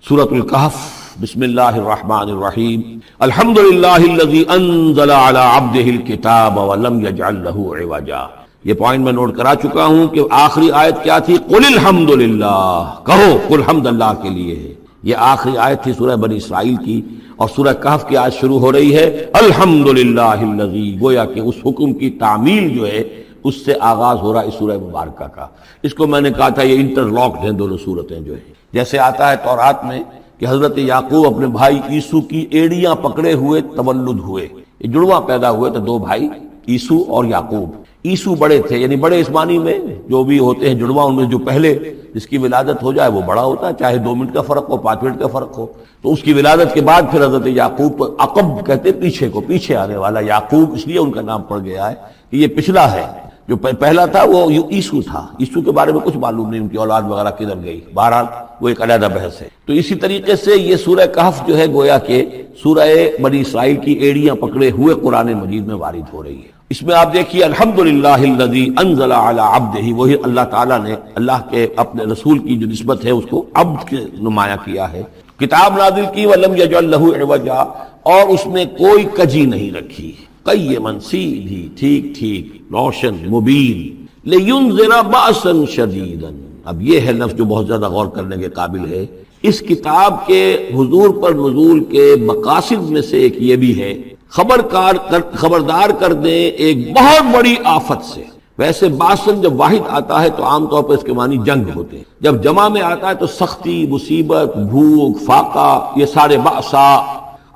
سورۃ الکہف، بسم اللہ الرحمن الرحیم۔ الحمد للہ الذی انزل علی عبدہ الکتاب ولم یجعل لہ عوجا۔ یہ پوائنٹ میں نوٹ کرا چکا ہوں کہ آخری آیت کیا تھی؟ قل الحمد للہ، کہو قل حمد اللہ کے لیے ہے۔ یہ آخری آیت تھی سورہ بنی اسرائیل کی، اور سورہ کہف کی آیت شروع ہو رہی ہے الحمد للہ الذی، گویا کہ اس حکم کی تعمیل جو ہے اس سے آغاز ہو رہا ہے اس سورہ مبارکہ کا۔ اس کو میں نے کہا تھا یہ انٹر لاکڈ ہیں دونوں صورتیں جو ہیں، جیسے آتا ہے تورات میں کہ حضرت یعقوب اپنے بھائی عیسو کی ایڑیاں پکڑے ہوئے تولد ہوئے، یہ جڑواں پیدا ہوئے تو دو بھائی عیسو اور یعقوب۔ عیسو بڑے تھے، یعنی بڑے اس معنی میں جو بھی ہوتے ہیں جڑواں، ان میں جو پہلے جس کی ولادت ہو جائے وہ بڑا ہوتا ہے، چاہے 2 منٹ کا فرق ہو 5 منٹ کا فرق ہو۔ تو اس کی ولادت کے بعد پھر حضرت یعقوب کو عقب کہتے، پیچھے کو، پیچھے آنے والا یعقوب، اس لیے ان کا نام پڑ گیا ہے کہ یہ پچھلا ہے۔ جو پہلا تھا وہ عیسو تھا، عیسو کے بارے میں کچھ معلوم نہیں، ان کی اولاد وغیرہ کدھر گئی، بہرحال وہ ایک علیحدہ بحث ہے۔ تو اسی طریقے سے یہ سورہ کہف جو ہے گویا کہ سورہ بنی اسرائیل کی ایڑیاں پکڑے ہوئے قرآن مجید میں وارد ہو رہی ہے۔ اس میں آپ دیکھیے الحمدللہ الذی انزل علی عبدہ، وہی اللہ تعالیٰ نے اللہ کے اپنے رسول کی جو نسبت ہے اس کو عبد کے نمایاں کیا ہے۔ کتاب نازل کی ولم یجعل لہ عوجا، اور اس میں کوئی کجی نہیں رکھی، قیما، سیدھی، ٹھیک ٹھیک، روشن، مبین، لینذر بأسا شدیدا۔ اب یہ ہے لفظ جو بہت زیادہ غور کرنے کے قابل ہے۔ اس کتاب کے حضور پر نزول کے مقاصد میں سے ایک یہ بھی ہے خبردار کر دیں ایک بہت بڑی آفت سے۔ ویسے باسن جب واحد آتا ہے تو عام طور پر اس کے معنی جنگ ہوتے ہیں، جب جمع میں آتا ہے تو سختی، مصیبت، بھوک، فاقہ، یہ سارے بأسا۔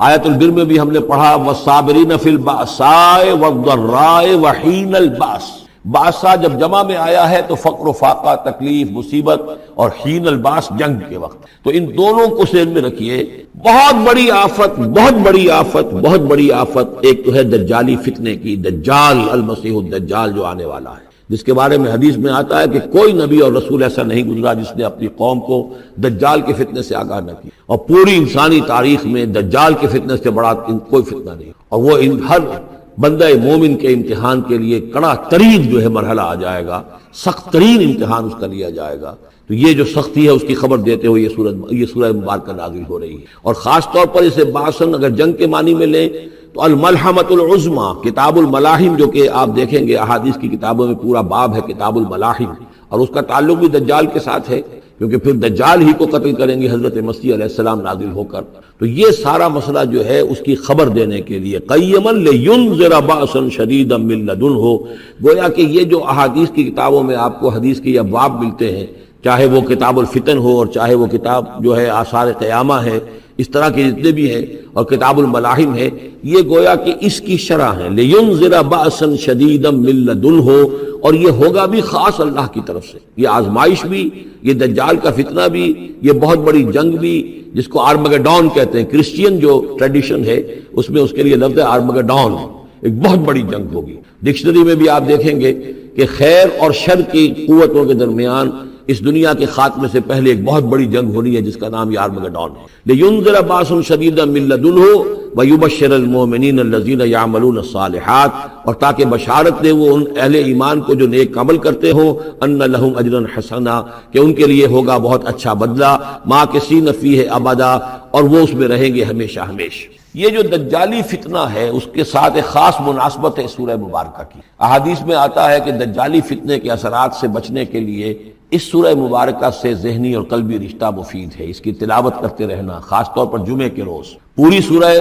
آیت البر میں بھی ہم نے پڑھا والصابرین فی البأساء والضراء وحین البأس۔ باسا جب جمع میں آیا ہے تو فقر و فاقہ، تکلیف، مصیبت، اور حین الباس جنگ کے وقت۔ تو ان دونوں کو ذہن میں رکھیے، بہت بڑی آفت، بہت بڑی آفت، بہت بڑی آفت ایک تو ہے دجالی فتنے کی، دجال، المسیح الدجال جو آنے والا ہے، جس کے بارے میں حدیث میں آتا ہے کہ کوئی نبی اور رسول ایسا نہیں گزرا جس نے اپنی قوم کو دجال کے فتنے سے آگاہ نہ کی، اور پوری انسانی تاریخ میں دجال کے فتنے سے بڑا کوئی فتنہ نہیں، اور وہ ہر بندہ مومن کے امتحان کے لیے کڑا ترین جو ہے مرحلہ آ جائے گا، سخت ترین امتحان اس کا لیا جائے گا۔ تو یہ جو سختی ہے اس کی خبر دیتے ہوئے یہ سورہ مبارکہ نازل ہو رہی ہے، اور خاص طور پر اسے باسن اگر جنگ کے معنی میں لیں تو الملحمۃ العظمیٰ، کتاب الملاحم، جو کہ آپ دیکھیں گے احادیث کی کتابوں میں پورا باب ہے کتاب الملاحم، اور اس کا تعلق بھی دجال کے ساتھ ہے، کیونکہ پھر دجال ہی کو قتل کریں گے حضرت مسیح علیہ السلام نازل ہو کر۔ تو یہ سارا مسئلہ جو ہے اس کی خبر دینے کے لیے قیما لینذر بأسا شدیدا من لدنہ، گویا کہ یہ جو احادیث کی کتابوں میں آپ کو حدیث کے ابواب ملتے ہیں، چاہے وہ کتاب الفتن ہو اور چاہے وہ کتاب جو ہے آثار قیامہ ہے، اس طرح کے جتنے بھی ہیں، اور کتاب الملاحم ہے، یہ گویا کہ اس کی شرح ہے لینذر بأسا شدیدا من لدنہ، اور یہ ہوگا بھی خاص اللہ کی طرف سے، یہ آزمائش بھی، یہ دجال کا فتنہ بھی، یہ بہت بڑی جنگ بھی، جس کو آرمگڈون کہتے ہیں۔ کرسچین جو ٹریڈیشن ہے اس میں اس کے لیے لفظ ہے آرمگڈون، ایک بہت بڑی جنگ ہوگی۔ ڈکشنری میں بھی آپ دیکھیں گے کہ خیر اور شر کی قوتوں کے درمیان اس دنیا کے خاتمے سے پہلے ایک بہت بڑی جنگ ہونی ہے جس کا نام یہ آرمگڈون ہے۔ لینذر بأسا شدیدا من لدنہ ویبشر المؤمنین الذین یعملون الصالحات، اور تاکہ بشارت دے وہ ان اہل ایمان کو جو نیک عمل کرتے ہوں، ان لہم اجرا حسنا، کہ ان کے لیے ہوگا بہت اچھا بدلہ، ماکثین فیہ ابدا، اور وہ اس میں رہیں گے ہمیشہ ہمیشہ۔ یہ جو دجالی فتنہ ہے اس کے ساتھ ایک خاص مناسبت ہے سورہ مبارکہ کی۔ احادیث میں آتا ہے کہ دجالی فتنے کے اثرات سے بچنے کے لیے اس سورہ مبارکہ سے ذہنی اور قلبی رشتہ مفید ہے، اس کی تلاوت کرتے رہنا، خاص طور پر جمعے کے روز پوری سورہ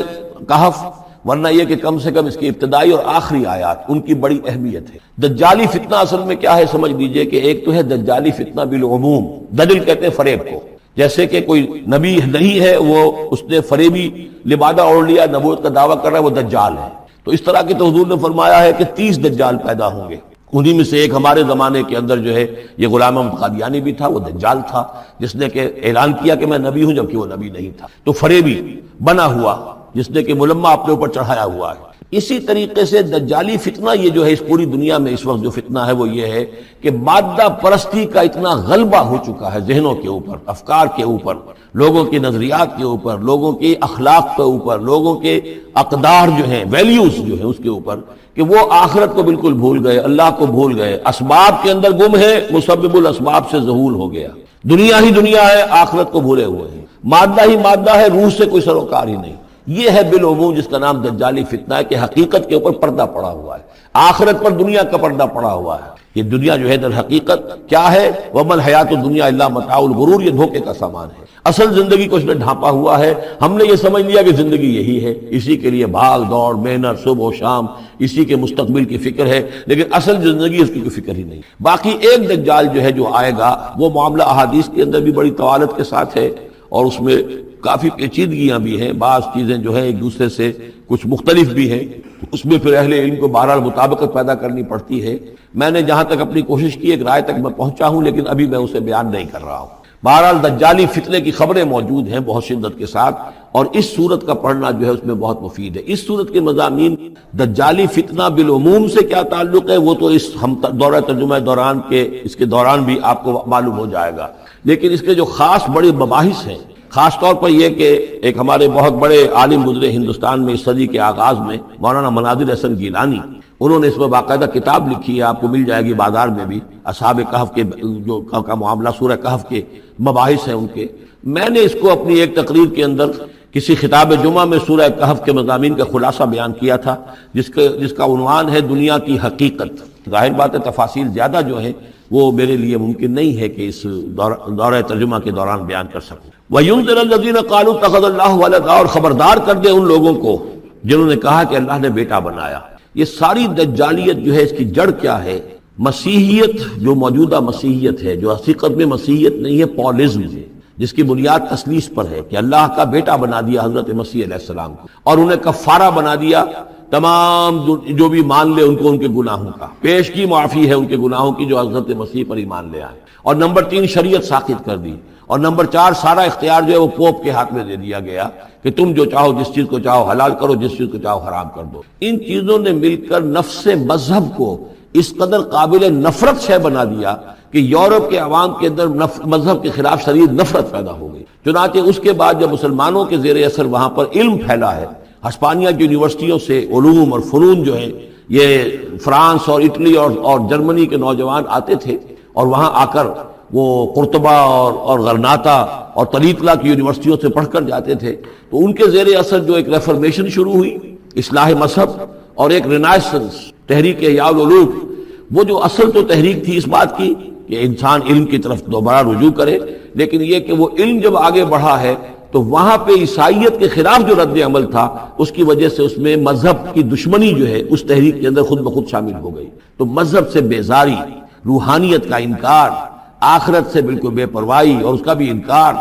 کہف، ورنہ یہ کہ کم سے کم اس کی ابتدائی اور آخری آیات ان کی بڑی اہمیت ہے۔ دجالی فتنہ اصل میں کیا ہے سمجھ لیجئے کہ ایک تو ہے دجالی فتنہ بالعموم، دجل کہتے ہیں فریب کو، جیسے کہ کوئی نبی نہیں ہے، وہ اس نے فریبی لبادہ اوڑھ لیا، نبوت کا دعویٰ کر رہا ہے، وہ دجال ہے۔ تو اس طرح کے تو حضور نے فرمایا ہے کہ 30 دجال پیدا ہوں گے، انہی میں سے ایک ہمارے زمانے کے اندر جو ہے یہ غلام احمد قادیانی بھی تھا، وہ دجال تھا، جس نے کہ اعلان کیا کہ میں نبی ہوں جبکہ وہ نبی نہیں تھا۔ تو فریبی بنا ہوا جس نے کہ ملمہ اپنے اوپر چڑھایا ہوا ہے۔ اسی طریقے سے دجالی فتنہ یہ جو ہے اس پوری دنیا میں اس وقت جو فتنہ ہے وہ یہ ہے کہ مادہ پرستی کا اتنا غلبہ ہو چکا ہے ذہنوں کے اوپر، افکار کے اوپر، لوگوں کے نظریات کے اوپر، لوگوں کے اخلاق کے اوپر، لوگوں کے اقدار جو ہیں، ویلیوز جو ہیں اس کے اوپر، کہ وہ آخرت کو بالکل بھول گئے، اللہ کو بھول گئے، اسباب کے اندر گم ہے، مسبب الاسباب سے ظہور ہو گیا۔ دنیا ہی دنیا ہے، آخرت کو بھولے ہوئے ہیں، مادہ ہی مادہ ہے، روح سے کوئی سروکار ہی نہیں۔ یہ ہے بالعموم جس کا نام دجالی فتنہ ہے کہ حقیقت کے اوپر پردہ پڑا ہوا ہے، آخرت پر دنیا کا پردہ پڑا ہوا ہے۔ یہ دنیا جو ہے در حقیقت کیا ہے؟ وَمَا الْحَيَاةُ الدُّنْيَا إِلَّا مَتَاعُ الْغُرُورِ، یہ دھوکے کا سامان ہے۔ اصل زندگی کو اس نے ڈھانپا ہوا ہے، ہم نے یہ سمجھ لیا کہ زندگی یہی ہے، اسی کے لیے بھاگ دوڑ محنت صبح و شام، اسی کے مستقبل کی فکر ہے، لیکن اصل زندگی اس کی کوئی فکر ہی نہیں۔ باقی ایک دجال جو ہے جو آئے گا، وہ معاملہ احادیث کے اندر بھی بڑی طوالت کے ساتھ ہے، اور اس میں کافی پیچیدگیاں بھی ہیں، بعض چیزیں جو ہیں ایک دوسرے سے کچھ مختلف بھی ہیں، اس میں پھر اہل علم کو بہرحال مطابقت پیدا کرنی پڑتی ہے۔ میں نے جہاں تک اپنی کوشش کی ایک رائے تک میں پہنچا ہوں، لیکن ابھی میں اسے بیان نہیں کر رہا ہوں۔ بہرحال دجالی فتنے کی خبریں موجود ہیں بہت شدت کے ساتھ، اور اس صورت کا پڑھنا جو ہے اس میں بہت مفید ہے۔ اس صورت کے مضامین دجالی فتنہ بالعموم سے کیا تعلق ہے وہ تو اس ہم دورہ ترجمہ دوران کے اس کے دوران بھی آپ کو معلوم ہو جائے گا، لیکن اس کے جو خاص بڑے مباحث ہیں، خاص طور پر یہ کہ ایک ہمارے بہت بڑے عالم گزرے ہندوستان میں اس صدی کے آغاز میں، مولانا مناظر حسن گیلانی، انہوں نے اس میں باقاعدہ کتاب لکھی ہے، آپ کو مل جائے گی بازار میں بھی، اصحاب کہف کے جو کا معاملہ سورہ کہف کے مباحث ہیں ان کے۔ میں نے اس کو اپنی ایک تقریر کے اندر کسی خطاب جمعہ میں سورہ کہف کے مضامین کا خلاصہ بیان کیا تھا، جس کا عنوان ہے دنیا کی حقیقت۔ ظاہر بات ہے تفاصیل زیادہ جو ہیں وہ میرے لیے ممکن نہیں ہے کہ اس دورہ ترجمہ کے دوران بیان کر سکوں۔ وَيُنذِرَ الَّذِينَ قَالُوا اتَّخَذَ اللَّهُ وَلَدًا، اور خبردار کر دے ان لوگوں کو جنہوں نے کہا کہ اللہ نے بیٹا بنایا۔ یہ ساری دجالیت جو ہے اس کی جڑ کیا ہے؟ مسیحیت، جو موجودہ مسیحیت ہے، جو حقیقت میں مسیحیت نہیں ہے، پولزم ہے، جس کی بنیاد تثلیث پر ہے کہ اللہ کا بیٹا بنا دیا حضرت مسیح علیہ السلام کو، اور انہیں کفارہ بنا دیا تمام جو بھی مان لے ان کو ان کے گناہوں کا، پیش کی معافی ہے ان کے گناہوں کی جو حضرت مسیح پر ایمان لے آئے، اور نمبر 3 شریعت ساخت کر دی، اور نمبر 4 سارا اختیار جو ہے وہ پوپ کے ہاتھ میں دے دیا گیا کہ تم جو چاہو جس چیز کو چاہو حلال کرو، جس چیز کو چاہو حرام کر دو۔ ان چیزوں نے مل کر نفس مذہب کو اس قدر قابل نفرت شے بنا دیا کہ یورپ کے عوام کے اندر مذہب کے خلاف شدید نفرت پیدا ہو گئی۔ چنانچہ اس کے بعد جب مسلمانوں کے زیر اثر وہاں پر علم پھیلا ہے، ہسپانیہ کی یونیورسٹیوں سے علوم اور فنون جو ہیں یہ فرانس اور اٹلی اور جرمنی کے نوجوان آتے تھے، اور وہاں آ کر وہ قرطبہ اور غرناطہ اور طلیطلہ کی یونیورسٹیوں سے پڑھ کر جاتے تھے، تو ان کے زیر اثر جو ایک ریفرمیشن شروع ہوئی، اصلاح مذہب، اور ایک رینائسنس، تحریک احیاء العلوم، وہ جو اصل تو تحریک تھی اس بات کی کہ انسان علم کی طرف دوبارہ رجوع کرے، لیکن یہ کہ وہ علم جب آگے بڑھا ہے تو وہاں پہ عیسائیت کے خلاف جو رد عمل تھا اس کی وجہ سے اس میں مذہب کی دشمنی جو ہے اس تحریک کے اندر خود بخود شامل ہو گئی۔ تو مذہب سے بیزاری، روحانیت کا انکار، آخرت سے بالکل بے پرواہی اور اس کا بھی انکار،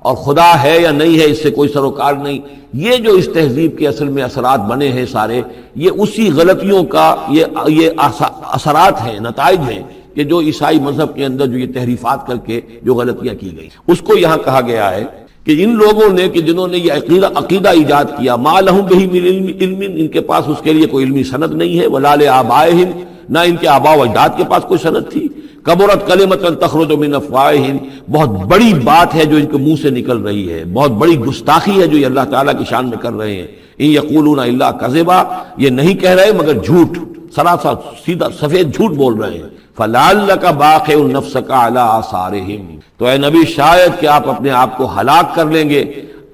اور خدا ہے یا نہیں ہے اس سے کوئی سروکار نہیں، یہ جو اس تہذیب کے اصل میں اثرات بنے ہیں سارے، یہ اسی غلطیوں کا یہ اثرات ہیں، نتائج ہیں کہ جو عیسائی مذہب کے اندر جو یہ تحریفات کر کے جو غلطیاں کی گئی، اس کو یہاں کہا گیا ہے کہ ان لوگوں نے کہ جنہوں نے یہ عقیدہ ایجاد کیا، ما لہم بہ من علم، ان کے پاس اس کے لیے کوئی علمی سند نہیں ہے، ولا لآبائہم، نہ ان کے آباء و اجداد کے پاس کوئی سند تھی، کبرت کلمۃ تخرج من افواہہم، بہت بڑی بات ہے جو ان کے منہ سے نکل رہی ہے، بہت بڑی گستاخی ہے جو یہ اللہ تعالیٰ کی شان میں کر رہے ہیں، ان یقولون الا کذبا، یہ نہیں کہہ رہے مگر جھوٹ، سراسر سیدھا سفید جھوٹ بول رہے ہیں۔ فَلَعَلَّكَ بَاخِعٌ نَفْسَكَ عَلَىٰ آثَارِهِمْ، تو اے نبی شاید کہ آپ اپنے آپ کو ہلاک کر لیں گے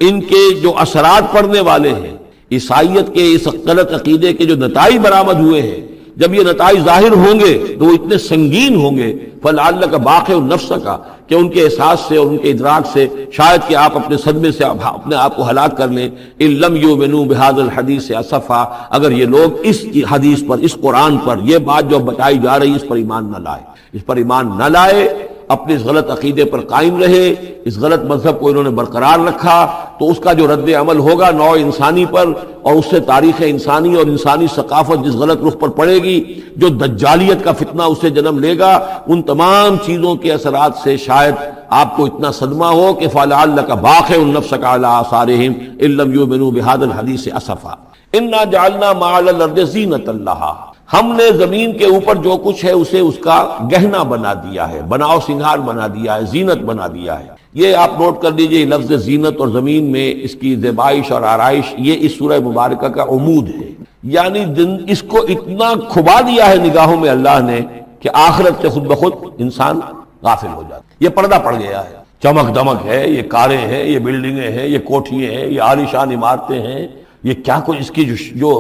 ان کے جو اثرات پڑنے والے ہیں، عیسائیت کے اس غلط عقیدے کے جو نتائج برآمد ہوئے ہیں، جب یہ نتائج ظاہر ہوں گے تو وہ اتنے سنگین ہوں گے، فَلَعَلَّكَ بَاخِعٌ نَفْسَكَ، کہ ان کے احساس سے اور ان کے ادراک سے شاید کہ آپ اپنے صدمے سے اپنے آپ کو ہلاک کر لیں۔ إِن لَّمْ يُؤْمِنُوا بِهَٰذَا الْحَدِيثِ أَسَفًا، اگر یہ لوگ اس حدیث پر، اس قرآن پر، یہ بات جو بتائی جا رہی اس پر ایمان نہ لائے، اس پر ایمان نہ لائے، اپنے اس غلط عقیدے پر قائم رہے، اس غلط مذہب کو انہوں نے برقرار رکھا، تو اس کا جو رد عمل ہوگا نوع انسانی پر، اور اس سے تاریخ انسانی اور انسانی ثقافت جس غلط رخ پر پڑے گی، جو دجالیت کا فتنہ اسے جنم لے گا، ان تمام چیزوں کے اثرات سے شاید آپ کو اتنا صدمہ ہو کہ فَلَعَلَّكَ بَاخِعٌ نَفْسَكَ عَلَىٰ آثَارِهِمْ إِن لَّمْ يُؤْمِنُوا بِهَٰذَا الْحَدِيثِ أَسَفًا إِنَّا جَعَلْنَا مَا عَلَى الْأَرْضِ زِينَةً لَّهَا، ہم نے زمین کے اوپر جو کچھ ہے اسے اس کا گہنا بنا دیا ہے، بناؤ سنگھار بنا دیا ہے، زینت بنا دیا ہے۔ یہ آپ نوٹ کر لیجئے، لفظ زینت اور زمین میں اس کی زیبائش اور آرائش، یہ اس سورہ مبارکہ کا عمود ہے، یعنی اس کو اتنا کھبا دیا ہے نگاہوں میں اللہ نے کہ آخرت سے خود بخود انسان غافل ہو جاتے. یہ پردہ پڑ گیا ہے، چمک دمک ہے، یہ کاریں ہیں، یہ بلڈنگیں ہیں، یہ کوٹھیاں ہیں، یہ عالیشان عمارتیں ہیں، یہ کیا کچھ اس کی جو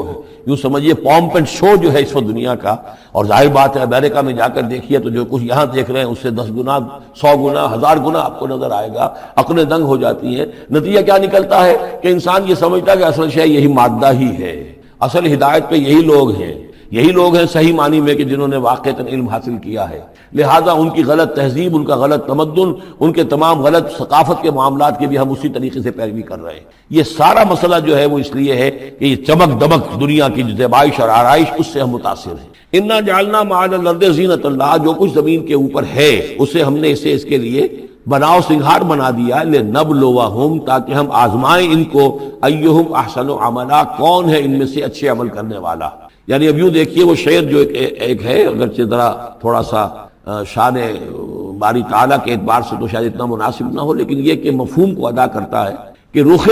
یوں سمجھیے پومپ اینڈ شو جو ہے اس وقت دنیا کا. اور ظاہر بات ہے امریکہ میں جا کر دیکھیے تو جو کچھ یہاں دیکھ رہے ہیں اس سے 10 گنا 100 گنا 1000 گنا آپ کو نظر آئے گا. عقلیں دنگ ہو جاتی ہیں. نتیجہ کیا نکلتا ہے کہ انسان یہ سمجھتا ہے کہ اصل شے یہی مادہ ہی ہے، اصل ہدایت پہ یہی لوگ ہیں، یہی لوگ ہیں صحیح معنی میں کہ جنہوں نے واقعتاً علم حاصل کیا ہے. لہذا ان کی غلط تہذیب، ان کا غلط تمدن، ان کے تمام غلط ثقافت کے معاملات کی بھی ہم اسی طریقے سے پیروی کر رہے ہیں. یہ سارا مسئلہ جو ہے وہ اس لیے ہے کہ یہ چمک دمک دنیا کی جو زیبائش اور آرائش اس سے ہم متاثر ہیں. انا جعلنا ما علی الارض زینۃ اللہ، جو کچھ زمین کے اوپر ہے اسے ہم نے اسے اس کے لیے بناؤ سنگھار بنا دیا. لنبلوہم، تاکہ ہم آزمائیں ان کو، ایہم احسن عملا، کون ہے ان میں سے اچھے عمل کرنے والا. یعنی اب یوں دیکھیے وہ شعر جو ایک ہے، اگرچہ ذرا تھوڑا سا شان باری تعالیٰ کے اعتبار سے تو شاید اتنا مناسب نہ ہو، لیکن یہ کہ مفہوم کو ادا کرتا ہے کہ رخ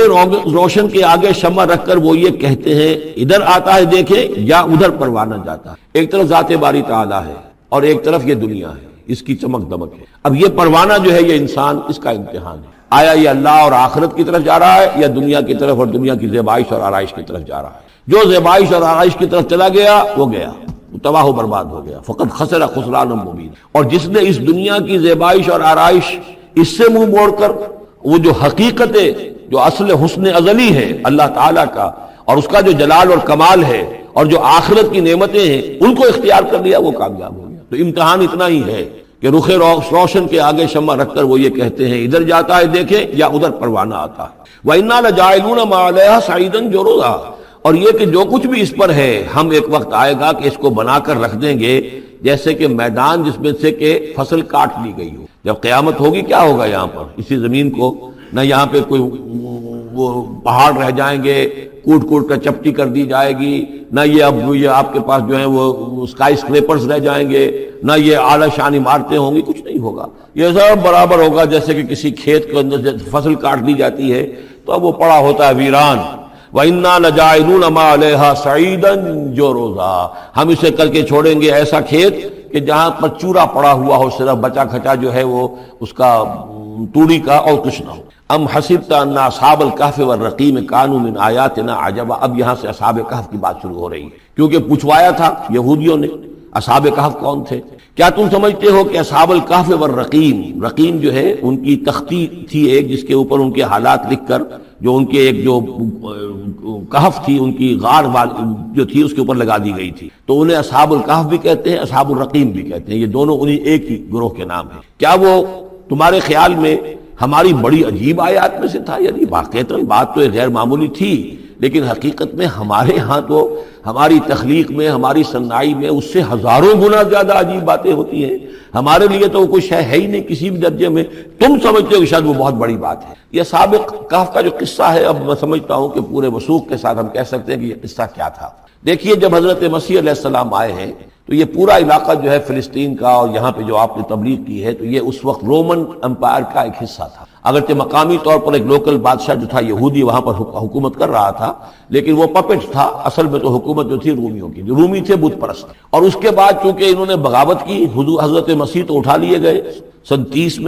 روشن کے آگے شمع رکھ کر وہ یہ کہتے ہیں ادھر آتا ہے دیکھیں یا ادھر پروانہ جاتا ہے. ایک طرف ذات باری تعالیٰ ہے اور ایک طرف یہ دنیا ہے، اس کی چمک دمک ہے. اب یہ پروانہ جو ہے یہ انسان، اس کا امتحان ہے. آیا یہ اللہ اور آخرت کی طرف جا رہا ہے یا دنیا کی طرف اور دنیا کی زیبائش اور آرائش کی طرف جا رہا ہے؟ جو زیبائش اور آرائش کی طرف چلا گیا وہ گیا، وہ تباہ و برباد ہو گیا. فقط خسر خسران مبین. اور جس نے اس دنیا کی زیبائش اور آرائش اس سے منہ موڑ کر وہ جو حقیقت جو اصل حسن ازلی ہے اللہ تعالیٰ کا اور اس کا جو جلال اور کمال ہے اور جو آخرت کی نعمتیں ہیں ان کو اختیار کر لیا، وہ کامیاب ہو گیا. تو امتحان اتنا ہی ہے کہ رخ روشن کے آگے شمع رکھ کر وہ یہ کہتے ہیں ادھر جاتا ہے دیکھیں یا ادھر پروانہ آتا ہے. وَإِنَّا لَجَاعِلُونَ مَا عَلَيْهَا صَعِيدًا جُرُزًا، اور یہ کہ جو کچھ بھی اس پر ہے ہم ایک وقت آئے گا کہ اس کو بنا کر رکھ دیں گے جیسے کہ میدان جس میں سے کہ فصل کاٹ لی گئی ہو. جب قیامت ہوگی کیا ہوگا یہاں پر اسی زمین کو؟ نہ یہاں پہ کوئی وہ پہاڑ رہ جائیں گے کوٹ کوٹ کر چپٹی کر دی جائے گی، نہ یہ آپ کے پاس جو ہیں وہ اسکائی اسکریپرز رہ جائیں گے، نہ یہ اعلیٰ شان عمارتیں ہوں گی. کچھ نہیں ہوگا، یہ سب برابر ہوگا جیسے کہ کسی کھیت کے اندر فصل کاٹ دی جاتی ہے تو اب وہ پڑا ہوتا ہے ویران. وَإِنَّا لَجَاعِلُونَ مَا عَلَيْهَا صَعِيدًا جُرُزًا، ہم اسے کر کے چھوڑیں گے ایسا کھیت کہ جہاں پر چورا پڑا ہوا ہو، صرف بچا کھچا جو ہے وہ اس کا توڑی کا اور کچھ نہ ہو. ام حسبت ان اصحاب الکہف والرقیم کانوا من آیاتنا عجبا. اب یہاں سے اصحاب کہف کی بات شروع ہو رہی ہے کیونکہ پوچھوایا تھا یہودیوں نے اصحاب کہف کون تھے. کیا تم سمجھتے ہو کہ اصحاب الکہف والرقیم، رقیم جو ہے ان کی تختی تھی ایک جس کے اوپر ان کے حالات لکھ کر جو ان کے ایک جو کہف تھی ان کی غار جو تھی اس کے اوپر لگا دی گئی تھی، تو انہیں اصحاب الکہف بھی کہتے ہیں اصحاب الرقیم بھی کہتے ہیں. یہ دونوں انہی ایک ہی گروہ کے نام ہیں. کیا وہ تمہارے خیال میں ہماری بڑی عجیب آیات میں سے تھا؟ یعنی واقعتاً بات تو غیر معمولی تھی، لیکن حقیقت میں ہمارے ہاں تو ہماری تخلیق میں ہماری صنائی میں اس سے ہزاروں گنا زیادہ عجیب باتیں ہوتی ہیں. ہمارے لیے تو وہ کوئی شے ہے ہی نہیں کسی بھی درجے میں، تم سمجھتے ہو کہ شاید وہ بہت بڑی بات ہے. یہ سابق کہف کا جو قصہ ہے اب میں سمجھتا ہوں کہ پورے وثوق کے ساتھ ہم کہہ سکتے ہیں کہ یہ قصہ کیا تھا. دیکھیے جب حضرت مسیح علیہ السلام آئے ہیں تو یہ پورا علاقہ جو ہے فلسطین کا اور یہاں پہ جو آپ نے تبلیغ کی ہے تو یہ اس وقت رومن امپائر کا ایک حصہ تھا. اگرچہ مقامی طور پر ایک لوکل بادشاہ جو تھا یہودی وہاں پر حکومت کر رہا تھا، لیکن وہ پپٹ تھا. اصل میں تو حکومت جو تھی رومیوں کی، جو رومی تھے بت پرست. اور اس کے بعد چونکہ انہوں نے بغاوت کی، حضرت مسیح تو اٹھا لیے گئے سن 30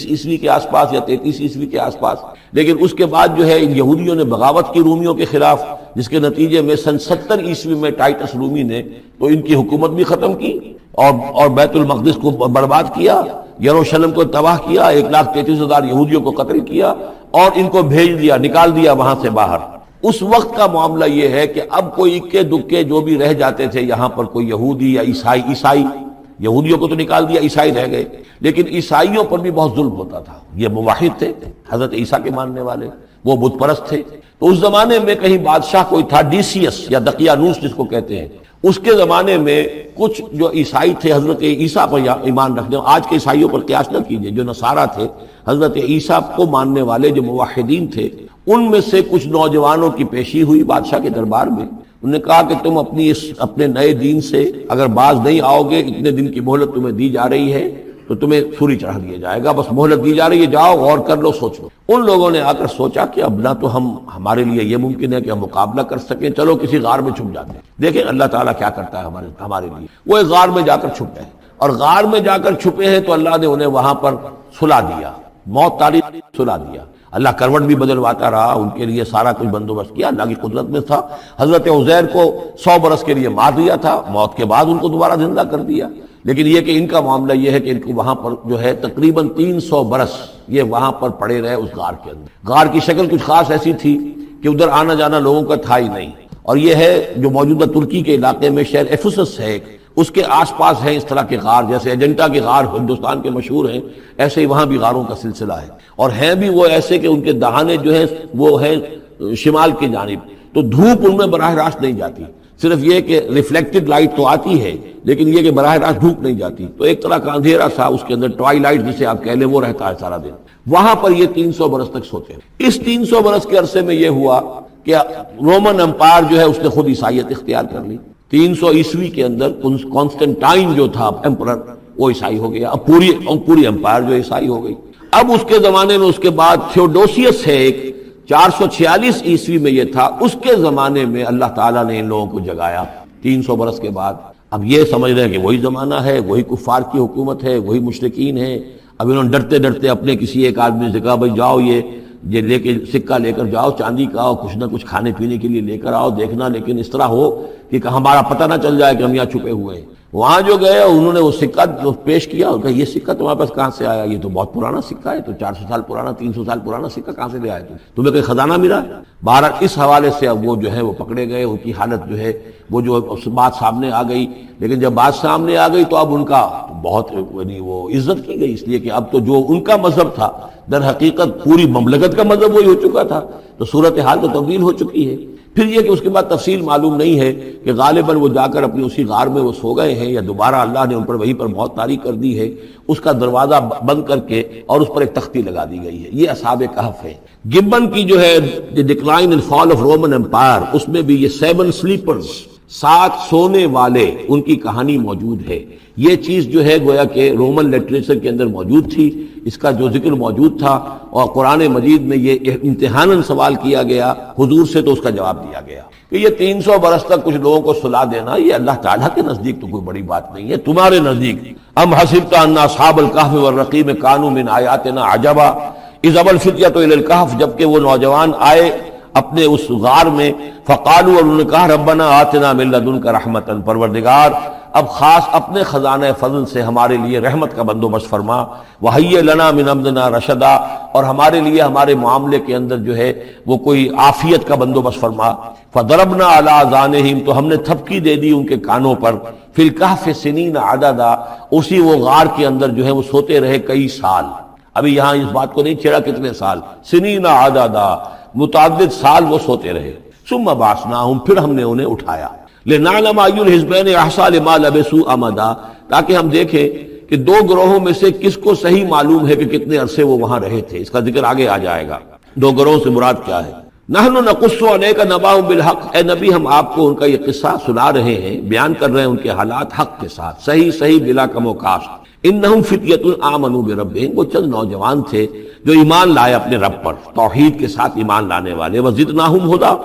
عیسوی کے آس پاس یا 33 عیسوی کے آس پاس، لیکن اس کے بعد جو ہے ان یہودیوں نے بغاوت کی رومیوں کے خلاف، جس کے نتیجے میں سن 70 عیسوی میں ٹائٹس رومی نے تو ان کی حکومت بھی ختم کی اور بیت المقدس کو برباد کیا، یروشلم کو تباہ کیا، 1,33,000 یہودیوں کو قتل کیا اور ان کو بھیج دیا، نکال دیا وہاں سے باہر. اس وقت کا معاملہ یہ ہے کہ اب کوئی اکے دکے جو بھی رہ جاتے تھے یہاں پر، کوئی یہودی یا عیسائی، یہودیوں کو تو نکال دیا، عیسائی رہ گئے، لیکن عیسائیوں پر بھی بہت ظلم ہوتا تھا. یہ موحد تھے، حضرت عیسیٰ کے ماننے والے، وہ بت پرست تھے. تو اس زمانے میں کہیں بادشاہ کوئی تھا ڈیسیس یا دقیانوس جس کو کہتے ہیں، اس کے زمانے میں کچھ جو عیسائی تھے حضرت عیسیٰ پر ایمان رکھنے، آج کے عیسائیوں پر قیاس نہ کیجئے، جو نصارہ تھے حضرت عیسیٰ کو ماننے والے جو موحدین تھے، ان میں سے کچھ نوجوانوں کی پیشی ہوئی بادشاہ کے دربار میں. انہوں نے کہا کہ تم اپنے نئے دین سے اگر باز نہیں آؤ گے، اتنے دن کی مہلت تمہیں دی جا رہی ہے تو تمہیں سولی چڑھا دیا جائے گا، بس مہلت دی جا رہی ہے، جاؤ غور کر لو، سوچ لو. ان لوگوں نے آ کر سوچا کہ اب نہ تو ہمارے لیے یہ ممکن ہے کہ ہم مقابلہ کر سکیں، چلو کسی غار میں چھپ جاتے ہیں. دیکھیں اللہ تعالیٰ کیا کرتا ہے ہمارے لیے. وہ ایک غار میں جا کر چھپ گئے اور غار میں جا کر چھپے ہیں تو اللہ نے انہیں وہاں پر سلا دیا، موت تاریخ سلا دیا۔ اللہ کروٹ بھی بدلواتا رہا، ان کے لیے سارا کچھ بندوبست کیا، اللہ کی قدرت میں تھا۔ حضرت عزیر کو 100 برس کے لیے مار دیا تھا، موت کے بعد ان کو دوبارہ زندہ کر دیا۔ لیکن یہ کہ ان کا معاملہ یہ ہے کہ ان کو وہاں پر جو ہے تقریباً 300 برس یہ وہاں پر پڑے رہے اس غار کے اندر۔ غار کی شکل کچھ خاص ایسی تھی کہ ادھر آنا جانا لوگوں کا تھا ہی نہیں، اور یہ ہے جو موجودہ ترکی کے علاقے میں شہر ایفسس ہے، اس کے آس پاس ہیں اس طرح کے غار، جیسے ایجنٹا کے غار ہندوستان کے مشہور ہیں، ایسے ہی وہاں بھی غاروں کا سلسلہ ہے، اور ہیں بھی وہ ایسے کہ ان کے دہانے جو ہیں وہ ہیں شمال کی جانب، تو دھوپ ان میں براہ راست نہیں جاتی، صرف یہ کہ ریفلیکٹڈ لائٹ تو آتی ہے لیکن یہ کہ براہ راست دھوپ نہیں جاتی، تو ایک طرح کا اندھیرا سا اس کے اندر ٹوائی لائٹ جسے آپ کہہ لیں وہ رہتا ہے سارا دن۔ وہاں پر یہ 300 برس تک سوتے ہیں۔ اس 300 برس کے عرصے میں یہ ہوا کہ رومن امپائر جو ہے اس نے خود عیسائیت اختیار کر لی۔ 300 عیسوی کے اندر کانسٹنٹائن جو تھا ایمپرر وہ عیسائی ہو گیا، اب پوری امپائر جو عیسائی ہو گئی۔ اب اس کے زمانے میں اس کے بعد تھیوڈوسیس ہے ایک، 446 عیسوی میں یہ تھا، اس کے زمانے میں اللہ تعالیٰ نے ان لوگوں کو جگایا 300 برس کے بعد۔ اب یہ سمجھ رہے ہیں کہ وہی زمانہ ہے، وہی کفار کی حکومت ہے، وہی مشرکین ہیں۔ اب انہوں نے ڈرتے ڈرتے اپنے کسی ایک آدمی سے کہا بھائی جاؤ یہ لے کے سکہ لے کر جاؤ چاندی کا، اور کچھ نہ کچھ کھانے پینے کے لیے لے کر آؤ، دیکھنا لیکن اس طرح ہو کہ ہمارا پتہ نہ چل جائے کہ ہم یہاں چھپے ہوئے ہیں۔ وہاں جو گئے انہوں نے وہ سکہ پیش کیا اور کہا یہ سکہ تمہارے پاس کہاں سے آیا؟ یہ تو بہت پرانا سکہ ہے، تو 400 سال پرانا، 300 سال پرانا سکہ کہاں سے لے آئے تمہیں کوئی خزانہ ملا؟ بہرحال اس حوالے سے اب وہ جو ہے وہ پکڑے گئے، ان کی حالت جو ہے وہ جو بات سامنے آ گئی، لیکن جب بات سامنے آ گئی تو اب ان کا بہت یعنی وہ عزت کی گئی، اس لیے کہ اب تو جو ان کا مذہب تھا در حقیقت پوری مملکت کا مذہب وہی ہو چکا تھا، تو صورتحال تو تبدیل ہو چکی ہے۔ پھر یہ کہ اس کے بعد تفصیل معلوم نہیں ہے کہ غالباً وہ جا کر اپنی اسی غار میں وہ سو گئے ہیں یا دوبارہ اللہ نے ان پر وہیں پر موت طاری کر دی ہے، اس کا دروازہ بند کر کے اور اس پر ایک تختی لگا دی گئی ہے۔ یہ اصحاب کہف ہے۔ گبن کی جو ہے decline and fall of Roman empire, اس میں بھی یہ 7 سلیپرز، 7 سونے والے، ان کی کہانی موجود ہے۔ یہ چیز جو ہے گویا کہ رومن لٹریچر کے اندر موجود تھی، اس کا جو ذکر موجود تھا، اور قرآن مجید میں یہ امتحاناً سوال کیا گیا حضور سے، تو اس کا جواب دیا گیا کہ یہ 300 برس تک کچھ لوگوں کو سلا دینا یہ اللہ تعالیٰ کے نزدیک تو کوئی بڑی بات نہیں ہے، تمہارے نزدیک ام حسبت ان اصحاب الکہف والرقیم کانوا من آیاتنا عجبا اذ ابى الفتية الى الکہف، جبکہ وہ نوجوان آئے اپنے اس غار میں، فقالوا، اور انہوں نے کہا ربنا آتنا من لدنک رحمتا، پروردگار اب خاص اپنے خزانہ فضل سے ہمارے لیے رحمت کا بندوبست فرما، وہیئ لنا من امرنا رشدا، اور ہمارے لیے ہمارے معاملے کے اندر جو ہے وہ کوئی عافیت کا بندوبست فرما، فضربنا علی اذانہم، تو ہم نے تھپکی دے دی ان کے کانوں پر، فی الکہف سنین عددا، اسی وہ غار کے اندر جو ہے وہ سوتے رہے کئی سال۔ ابھی یہاں اس بات کو نہیں چھیڑا کتنے سال، سنین عددا، متعدد سال وہ سوتے رہے۔ ثم بعثناہم، پھر ہم نے انہیں اٹھایا، لنعلم ای الحزبین احصیٰ لما لبثوا امدا، تاکہ ہم دیکھیں کہ دو گروہوں میں سے کس کو صحیح معلوم ہے کہ کتنے عرصے وہ وہاں رہے تھے۔ اس کا ذکر آگے آ جائے گا، دو گروہوں سے مراد کیا ہے۔ نحن نقص علیک نبأہم بالحق، اے نبی ہم آپ کو ان کا یہ قصہ سنا رہے ہیں، بیان کر رہے ہیں ان کے حالات حق کے ساتھ، صحیح بلا کم و کاست۔ انہم فتیۃ آمنوا بربہم، وہ چند نوجوان تھے جو ایمان لائے اپنے رب پر، توحید کے ساتھ ایمان لانے والے، وزدناہم ہدی،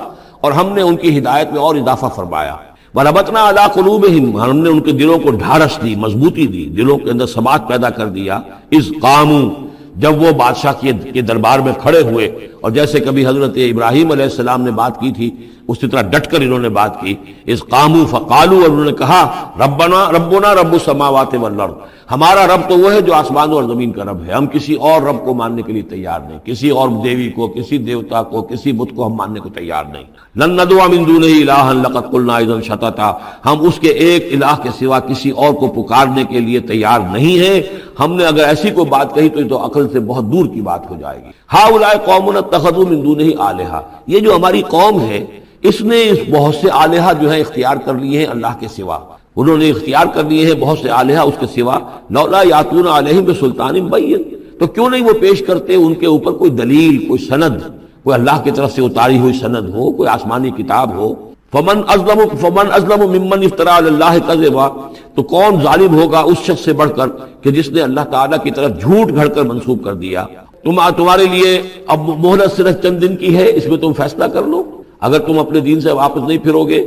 اور ہم نے ان کی ہدایت میں اور اضافہ فرمایا، وربطنا علی قلوبہم، ہم نے ان کے دلوں کو ڈھارس دی، مضبوطی دی، دلوں کے اندر ثبات پیدا کر دیا، اذ قاموا، جب وہ بادشاہ کے دربار میں کھڑے ہوئے، اور جیسے کبھی حضرت ابراہیم علیہ السلام نے بات کی تھی اسی طرح ڈٹ کر انہوں نے بات کی، اذ قاموا فقالوا، اور انہوں نے کہا ربنا رب السماوات والارض، ہمارا رب تو وہ ہے جو آسمان اور زمین کا رب ہے، ہم کسی اور رب کو ماننے کے لیے تیار نہیں، کسی اور دیوی کو، کسی دیوتا کو، کسی بت کو ہم ماننے کو تیار نہیں۔ لن ندعو من دونہ الہا لقد قلنا اذا شططا، ہم اس کے ایک الہ کے سوا کسی اور کو پکارنے کے لیے تیار نہیں ہیں، ہم نے اگر ایسی کوئی بات کہی تو یہ تو عقل سے بہت دور کی بات ہو جائے گی۔ ہؤلاء قوم اتخذوا من دونہ آلہہ، یہ جو ہماری قوم ہے اس نے بہت سے آلہہ جو ہیں اختیار کر لیے ہیں اللہ کے سوا، انہوں نے اختیار کر لیے ہیں بہت سے آلہہ اس کے سوا، لولا یاتون علیہم بسلطان بین، تو کیوں نہیں وہ پیش کرتے ان کے اوپر کوئی دلیل، کوئی سند، کوئی اللہ کی طرف سے اتاری ہوئی سند ہو، کوئی آسمانی کتاب ہو۔ فمن ازلم ممن افترى علی اللہ کذبا، تو کون ظالم ہوگا اس شخص سے بڑھ کر کہ جس نے اللہ تعالیٰ کی طرف جھوٹ گھڑ کر منسوب کر دیا۔ تمہارے لیے اب مہلت صرف چند دن کی ہے، اس میں تم فیصلہ کر لو، اگر تم اپنے دین سے واپس نہیں پھرو گے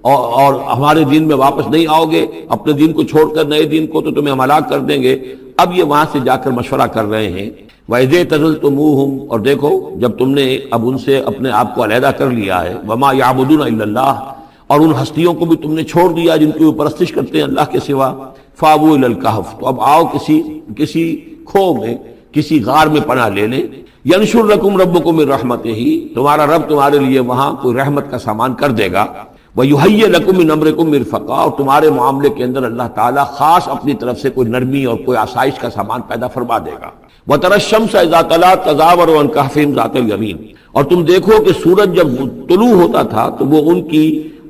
اور ہمارے دین میں واپس نہیں آؤ گے، اپنے دین کو چھوڑ کر نئے دین کو، تو تمہیں ہم ہلاک کر دیں گے۔ اب یہ وہاں سے جا کر مشورہ کر رہے ہیں۔ وَإِذْ اعْتَزَلْتُمُوهُمْ، اور دیکھو جب تم نے اب ان سے اپنے آپ کو علیحدہ کر لیا ہے، وَمَا يَعْبُدُونَ إِلَّا اللَّهَ، اور ان ہستیوں کو بھی تم نے چھوڑ دیا جن کی وہ پرستش کرتے ہیں اللہ کے سوا، فَآوُوا إِلَى الْكَهْفِ، تو اب آؤ کسی کھو میں، کسی غار میں پناہ لے لیں۔ يَنشُرْ لَكُمْ رَبُّكُم مِّن رَحْمَتِهِ، تمہارا رب تمہارے لیے وہاں کوئی رحمت کا سامان کر دے گا۔ وَيُهَيِّئْ لَكُم مِّنْ أَمْرِكُم مِّرْفَقًا، اور تمہارے معاملے کے اندر اللہ تعالیٰ خاص اپنی طرف سے کوئی نرمی اور کوئی آسائش کا سامان پیدا فرما دے گا۔ وَتَرَى الشَّمْسَ إِذَا طَلَعَت تَزَاوَرُ عَنْ كَهْفِهِمْ ذَاتَ الْيَمِينِ، اور تم دیکھو کہ سورج جب طلوع ہوتا تھا تو وہ ان کی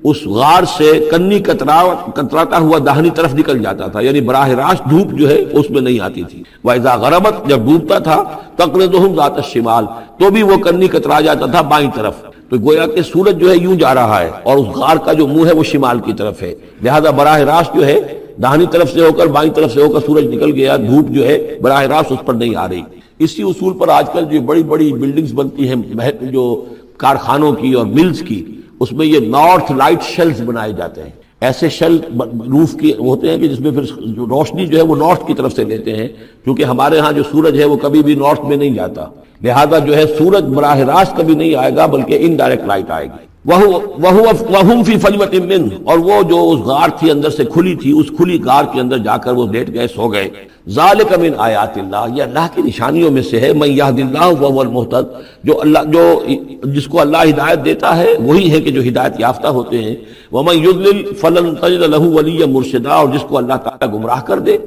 اس غار سے کنی کتراتا ہوا داہنی طرف نکل جاتا تھا، یعنی براہ راست دھوپ جو ہے اس میں نہیں آتی تھی۔ وَإِذَا غَرَبَتْ، جب ڈوبتا تھا، تَقْرِضُهُمْ ذَاتَ الشِّمَالِ، تو بھی وہ کنی کترا جاتا تھا بائیں طرف۔ تو گویا کہ سورج جو ہے یوں جا رہا ہے اور اس غار کا جو منہ ہے وہ شمال کی طرف ہے، لہذا براہ راست جو ہے داہنی طرف سے ہو کر بائیں طرف سے ہو کر سورج نکل گیا، دھوپ جو ہے براہ راست اس پر نہیں آ رہی۔ اسی اصول پر آج کل جو بڑی بڑی بلڈنگز بنتی ہیں جو کارخانوں کی اور ملز کی، اس میں یہ نارتھ لائٹ شیلز بنائے جاتے ہیں۔ ایسے شیل روف کی ہوتے ہیں کہ جس میں پھر جو روشنی جو ہے وہ نارتھ کی طرف سے لیتے ہیں، کیونکہ ہمارے ہاں جو سورج ہے وہ کبھی بھی نارتھ میں نہیں جاتا، لہذا جو ہے سورج براہ راست کبھی نہیں آئے گا بلکہ انڈائریکٹ لائٹ آئے گی۔ وَهُمْ فِي فَجْوَةٍ مِّنْهُ، اور وہ جو اس غار تھی اندر سے کھلی تھی، اس کھلی غار کے اندر جا کر وہ لیٹ گئے، سو گئے۔ ذَلِكَ مِنْ آیَاتِ اللَّهِ، یہ اللہ کی نشانیوں میں سے ہے۔ مَن يَهْدِ اللَّهُ وَهُوَ الْمُهْتَدِ، جو جس کو اللہ ہدایت دیتا ہے وہی ہے کہ جو ہدایت یافتہ ہوتے ہیں۔ وَمَن يُضْلِلْ فَلَن تَجِدَ لَهُ وَلِيًّا مُرْشِدًا، اور جس کو اللہ تعالیٰ گمراہ کر دے،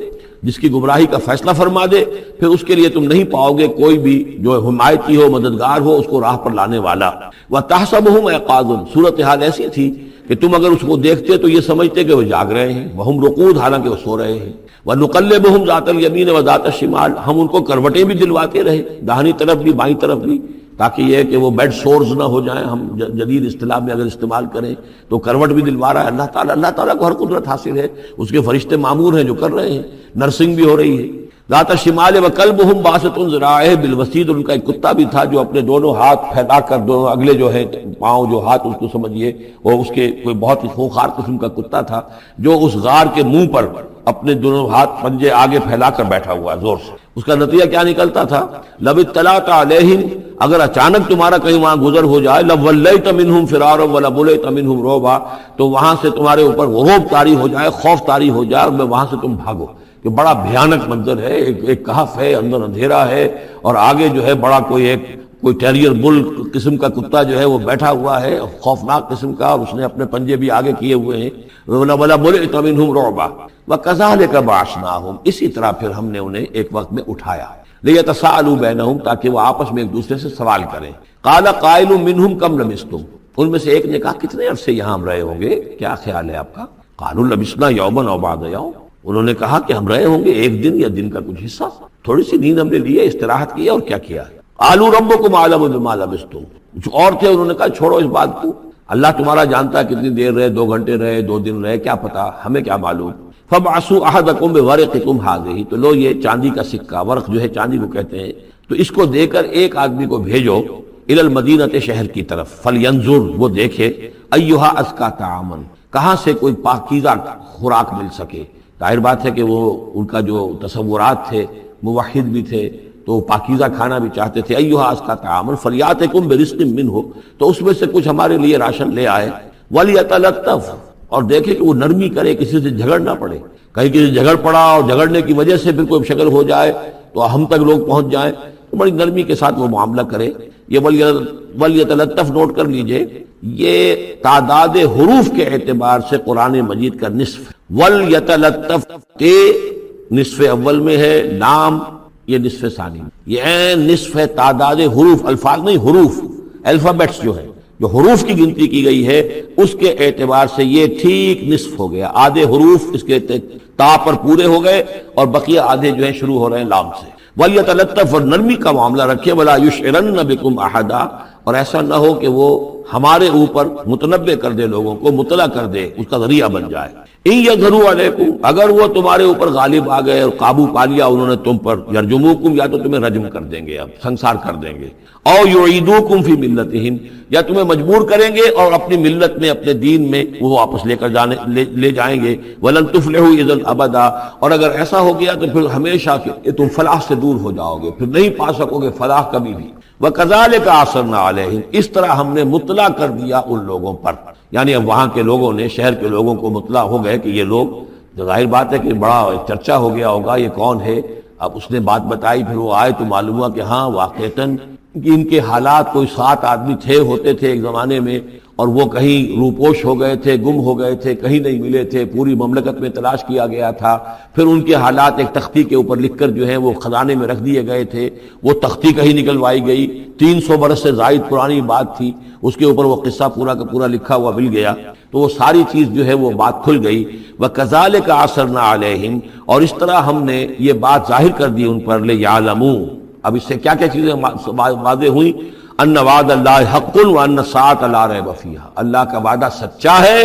جس کی گمراہی کا فیصلہ فرما دے، پھر اس کے لیے تم نہیں پاؤ گے کوئی بھی جو حمایتی ہو، مددگار ہو، اس کو راہ پر لانے والا۔ وَتَحْسَبُهُمْ أَيْقَاظًا، صورتحال ایسی تھی کہ تم اگر اس کو دیکھتے تو یہ سمجھتے کہ وہ جاگ رہے ہیں، وَهُمْ رُقُودٌ، حالانکہ وہ سو رہے ہیں۔ وَنُقَلِّبُهُمْ ذَاتَ الْيَمِينِ وَذَاتَ الشِّمَالِ، ہم ان کو کروٹیں بھی دلواتے رہے، داہنی طرف بھی بائیں طرف بھی، تاکہ یہ کہ وہ بیڈ سورز نہ ہو جائیں، ہم جدید اصطلاح میں اگر استعمال کریں تو کروٹ بھی دلوا رہا ہے اللہ تعالیٰ۔ اللہ تعالیٰ کو ہر قدرت حاصل ہے، اس کے فرشتے معمور ہیں جو کر رہے ہیں، نرسنگ بھی ہو رہی ہے۔ ذات الشمال وکلبہم باسط ذراعہ بالوسید، ان کا ایک کتا بھی تھا جو اپنے دونوں ہاتھ پھیلا کر، دونوں اگلے جو ہے پاؤں جو ہاتھ اس کو سمجھیے، اور اس کے کوئی بہت ہی خوخار قسم کا کتا تھا جو اس غار کے منہ پر اپنے دونوں ہاتھ پنجے آگے پھیلا کر بیٹھا ہوا زور سے۔ اس کا نتیجہ کیا نکلتا تھا؟ لو اطلعت علیہم، اگر اچانک تمہارا کہیں وہاں گزر ہو جائے، لولیت منہم فرارا ولملیت منہم رعبا، تو وہاں سے تمہارے اوپر رعب طاری ہو جائے، خوف طاری ہو جائے، اور میں وہاں سے تم بھاگو، کہ بڑا بھیانک منظر ہے، ایک کہف ہے، اندر اندھیرا ہے، اور آگے جو ہے بڑا کوئی ٹیریئر بل قسم کا کتا جو ہے وہ بیٹھا ہوا ہے، خوفناک قسم کا، اور اس نے اپنے پنجے بھی آگے کیے ہوئے ہیں۔ وَلَمُلِئْتَ مِنْهُمْ رُعْبًا وَكَذَلِكَ بَعَثْنَاهُمْ، اسی طرح پھر ہم نے انہیں ایک وقت میں اٹھایا، لِيَتَسَاءَلُوا بَيْنَهُمْ، تاکہ وہ آپس میں ایک دوسرے سے سوال کریں۔ قَالَ قَائِلٌ مِّنْهُمْ كَمْ لَبِثْتُمْ، ان میں سے ایک نے کہا کتنے عرصے یہاں ہم رہے ہوں گے، کیا خیال ہے آپ کا؟ قَالُوا لَبِثْنَا يَوْمًا أَوْ بَعْضَ يَوْمٍ، انہوں نے کہا کہ ہم رہے ہوں گے ایک دن یا دن کا کچھ حصہ، تھوڑی سی نیند ہم نے لی ہے، استراحت کی ہے، اور کیا کیا ہے۔ قَالُوا رَبُّكُمْ أَعْلَمُ بِمَا لَبِثْتُمْ، کچھ اور تھے انہوں نے کہا چھوڑو اس بات کو، اللہ تمہارا جانتا ہے کتنی دیر رہے، 2 گھنٹے رہے، 2 دن رہے، کیا پتا، ہمیں کیا معلوم۔ فَابْعَثُوا أَحَدَكُمْ بِوَرِقِكُمْ هَٰذِهِ، تو لو یہ چاندی کا سکہ، ورق جو ہے چاندی کو کہتے ہیں، تو اس کو دے کر ایک آدمی کو بھیجو إِلَى الْمَدِينَةِ، شہر کی طرف، فَلْيَنظُرْ، وہ دیکھے، أَيُّهَا أَزْكَىٰ طَعَامًا، کہاں سے کوئی پاکیزہ خوراک مل سکے۔ ظاہر بات ہے کہ وہ ان کا جو تصورات تھے، موحد بھی تھے تو پاکیزہ کھانا بھی چاہتے تھے۔ أَيُّهَا أَزْكَىٰ طَعَامًا فَلْيَأْتِكُم بِرِزْقٍ مِّنْهُ، تو اس میں سے کچھ ہمارے لیے راشن لے آئے۔ وَلْيَتَلَطَّفْ، اور دیکھے کہ وہ نرمی کرے، کسی سے جھگڑ نہ پڑے، کہیں کسی جھگڑ پڑا اور جھگڑنے کی وجہ سے پھر کوئی شکل ہو جائے تو ہم تک لوگ پہنچ جائیں، تو بڑی نرمی کے ساتھ وہ معاملہ کرے۔ یہ وَلْيَتَلَطَّفْ نوٹ کر لیجئے، یہ تعداد حروف کے اعتبار سے قرآن مجید کا نصف، وَلْيَتَلَطَّفْ کے نصف اول میں ہے، لام یہ نصف ثانی، یہ نصف ہے تعداد حروف، الفاظ نہیں، حروف، الفابیٹس جو ہے، جو حروف کی گنتی کی گئی ہے اس کے اعتبار سے یہ ٹھیک نصف ہو گیا، آدھے حروف اس کے تا پر پورے ہو گئے اور بقیہ آدھے جو ہیں شروع ہو رہے ہیں لام سے۔ وَلْيَتَلَطَّفْ، اور نرمی کا معاملہ رکھے، وَلَا يُشْعِرَنَّ بِكُمْ أَحَدًا، اور ایسا نہ ہو کہ وہ ہمارے اوپر متنبع کر دے، لوگوں کو مطلع کر دے، اس کا ذریعہ بن جائے۔ ان یظہروا علیکم، اگر وہ تمہارے اوپر غالب آ گئے اور قابو پا لیا انہوں نے تم پر، یرجموکم، یا تو تمہیں رجم کر دیں گے، اب سنسار کر دیں گے، او یعیدوکم فی ملتہم، یا تمہیں مجبور کریں گے اور اپنی ملت میں، اپنے دین میں وہ واپس لے جائیں گے، ولن تفلحوا اذا ابدا، اور اگر ایسا ہو گیا تو پھر ہمیشہ تم فلاح سے دور ہو جاؤ گے، پھر نہیں پا سکو گے فلاح کبھی بھی۔ وَكَذَلِكَ أَعْثَرْنَا عَلَيْهِمْ، اس طرح ہم نے مطلع کر دیا ان لوگوں پر، یعنی اب وہاں کے لوگوں نے، شہر کے لوگوں کو مطلع ہو گئے کہ یہ لوگ، ظاہر بات ہے کہ بڑا چرچا ہو گیا ہوگا یہ کون ہے۔ اب اس نے بات بتائی، پھر وہ آئے تو معلوم ہوا کہ ہاں واقعتاً کہ ان کے حالات، کوئی 7 آدمی ہوتے تھے ایک زمانے میں، اور وہ کہیں روپوش ہو گئے تھے، گم ہو گئے تھے، کہیں نہیں ملے تھے، پوری مملکت میں تلاش کیا گیا تھا، پھر ان کے حالات ایک تختی کے اوپر لکھ کر جو ہے وہ خزانے میں رکھ دیے گئے تھے، وہ تختی کہیں نکلوائی گئی، 300 برس سے زائد پرانی بات تھی، اس کے اوپر وہ قصہ پورا کا پورا لکھا ہوا مل گیا، تو وہ ساری چیز جو ہے وہ بات کھل گئی۔ وَكَذَلِكَ أَعْثَرْنَا عَلَيْهِمْ، اور اس طرح ہم نے یہ بات ظاہر کر دی ان پر، لِيَعْلَمُوا، اب اس سے کیا کیا چیزیں واضح ہوئیں، ان وعد اللہ حق وان الساعۃ لا ریب فیہا، اللہ کا وعدہ سچا ہے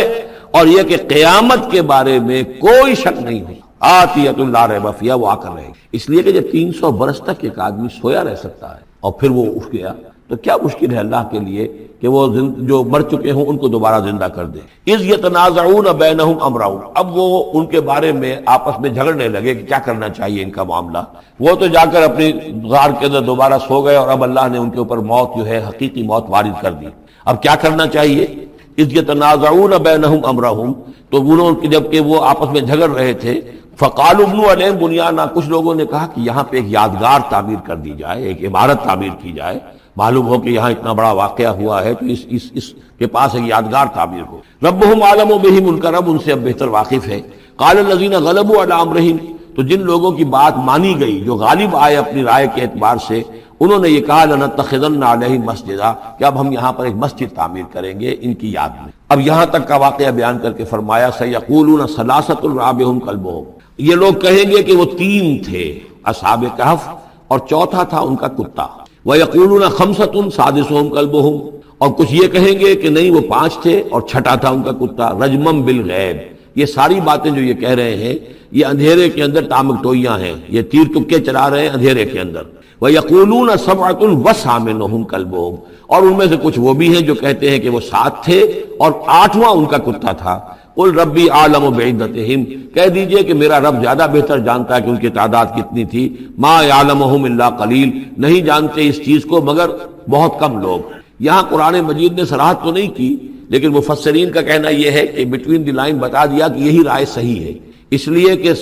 اور یہ کہ قیامت کے بارے میں کوئی شک نہیں ہے، آتیۃ لا ریب فیہا، وہ آ کر رہے گی۔ اس لیے کہ جب 300 برس تک ایک آدمی سویا رہ سکتا ہے اور پھر وہ اٹھ گیا تو کیا مشکل ہے اللہ کے لیے کہ وہ جو مر چکے ہوں ان کو دوبارہ زندہ کر دے۔ اذ یتنازعون بینہم امرہم، اب وہ ان کے بارے میں آپس میں جھگڑنے لگے کہ کیا کرنا چاہیے ان کا معاملہ، وہ تو جا کر اپنی غار کے اندر دوبارہ سو گئے اور اب اللہ نے ان کے اوپر موت جو ہے حقیقی موت وارد کر دی، اب کیا کرنا چاہیے۔ اذ یتنازعون بینہم امرہم، تو انہوں جب کہ وہ آپس میں جھگڑ رہے تھے، فقالوا ابنوا علیہم بنیانا، کچھ لوگوں نے کہا کہ یہاں پہ ایک یادگار تعمیر کر دی جائے، ایک عمارت تعمیر کی جائے، معلوم ہو کہ یہاں اتنا بڑا واقعہ ہوا ہے تو اس کے پاس ایک یادگار تعمیر ہو۔ ربہم اعلم بہم، ان کا رب ان سے اب بہتر واقف ہے۔ قال الذین غلبوا علی امرہم، تو جن لوگوں کی بات مانی گئی، جو غالب آئے اپنی رائے کے اعتبار سے، انہوں نے یہ کہا لنتخذن علیہم مسجدا، کہ اب ہم یہاں پر ایک مسجد تعمیر کریں گے ان کی یاد میں۔ اب یہاں تک کا واقعہ بیان کر کے فرمایا سیقولون ثلاثۃ رابعہم کلبہم، یہ لوگ کہیں گے کہ وہ 3 تھے اصحاب کہف اور چوتھا تھا ان کا کتا۔ وَيَقُولُونَ خَمْسَةٌ سَادِسُهُمْ كَلْبُهُمْ، اور کچھ یہ کہیں گے کہ نہیں وہ 5 تھے اور چھٹا تھا ان کا کتا، رجمم بالغیب۔ یہ ساری باتیں جو یہ کہہ رہے ہیں یہ اندھیرے کے اندر تامکٹوئیاں ہیں، یہ تیر تکے چلا رہے ہیں اندھیرے کے اندر۔ وَيَقُولُونَ سَبْعَةٌ وَثَامِنُهُمْ كَلْبُهُمْ، اور ان میں سے کچھ وہ بھی ہیں جو کہتے ہیں کہ وہ 7 تھے اور 8واں ان کا کتا تھا۔ قل ربی اعلم بعدتہم، کہہ دیجئے کہ میرا رب زیادہ بہتر جانتا ہے کہ ان کی تعداد کتنی تھی، ما یعلمہم الا قلیل، نہیں جانتے اس چیز کو مگر بہت کم لوگ۔ یہاں قرآن مجید نے صراحت تو نہیں کی، لیکن مفسرین کا کہنا یہ ہے کہ بٹوین دی لائن بتا دیا کہ یہی رائے صحیح ہے، اس لیے کہ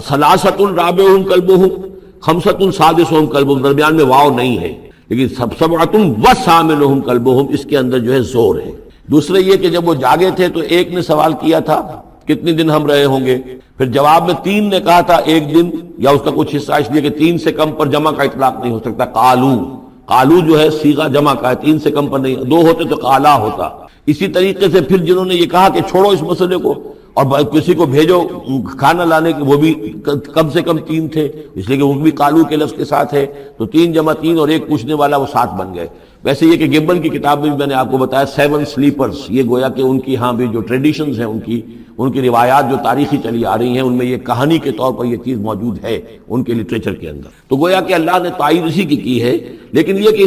ثلاثۃ رابعہم کلبہم، خمسۃ سادسہم کلبہم، درمیان میں واو نہیں ہے، لیکن سبعۃ وثامنہم کلبہم اس کے اندر جو ہے زور ہے۔ دوسرے یہ کہ جب وہ جاگے تھے تو ایک نے سوال کیا تھا کتنے دن ہم رہے ہوں گے، پھر جواب میں 3 نے کہا تھا 1 دن یا اس کا کچھ حصہ، اس لیے کہ 3 سے کم پر جمع کا اطلاق نہیں ہو سکتا۔ قالو جو ہے صیغہ جمع کا ہے، 3 سے کم پر نہیں، 2 ہوتے تو قالا ہوتا۔ اسی طریقے سے پھر جنہوں نے یہ کہا کہ چھوڑو اس مسئلے کو اور کسی کو بھیجو کھانا لانے کے، وہ بھی کم سے کم 3 تھے، اس لیے کہ وہ بھی قالو کے لفظ کے ساتھ ہے، تو 3 جمع 3 اور 1 پوچھنے والا، وہ 7 بن گئے۔ ویسے یہ کہ گبن کی کتاب میں بھی میں نے آپ کو بتایا 7 سلیپرز، یہ گویا کہ ان کی ہاں بھی جو ٹریڈیشنز ہیں، ان کی روایات جو تاریخی چلی آ رہی ہیں، ان میں یہ کہانی کے طور پر یہ چیز موجود ہے ان کے لٹریچر کے اندر، تو گویا کہ اللہ نے تائید اسی کی ہے۔ لیکن یہ کہ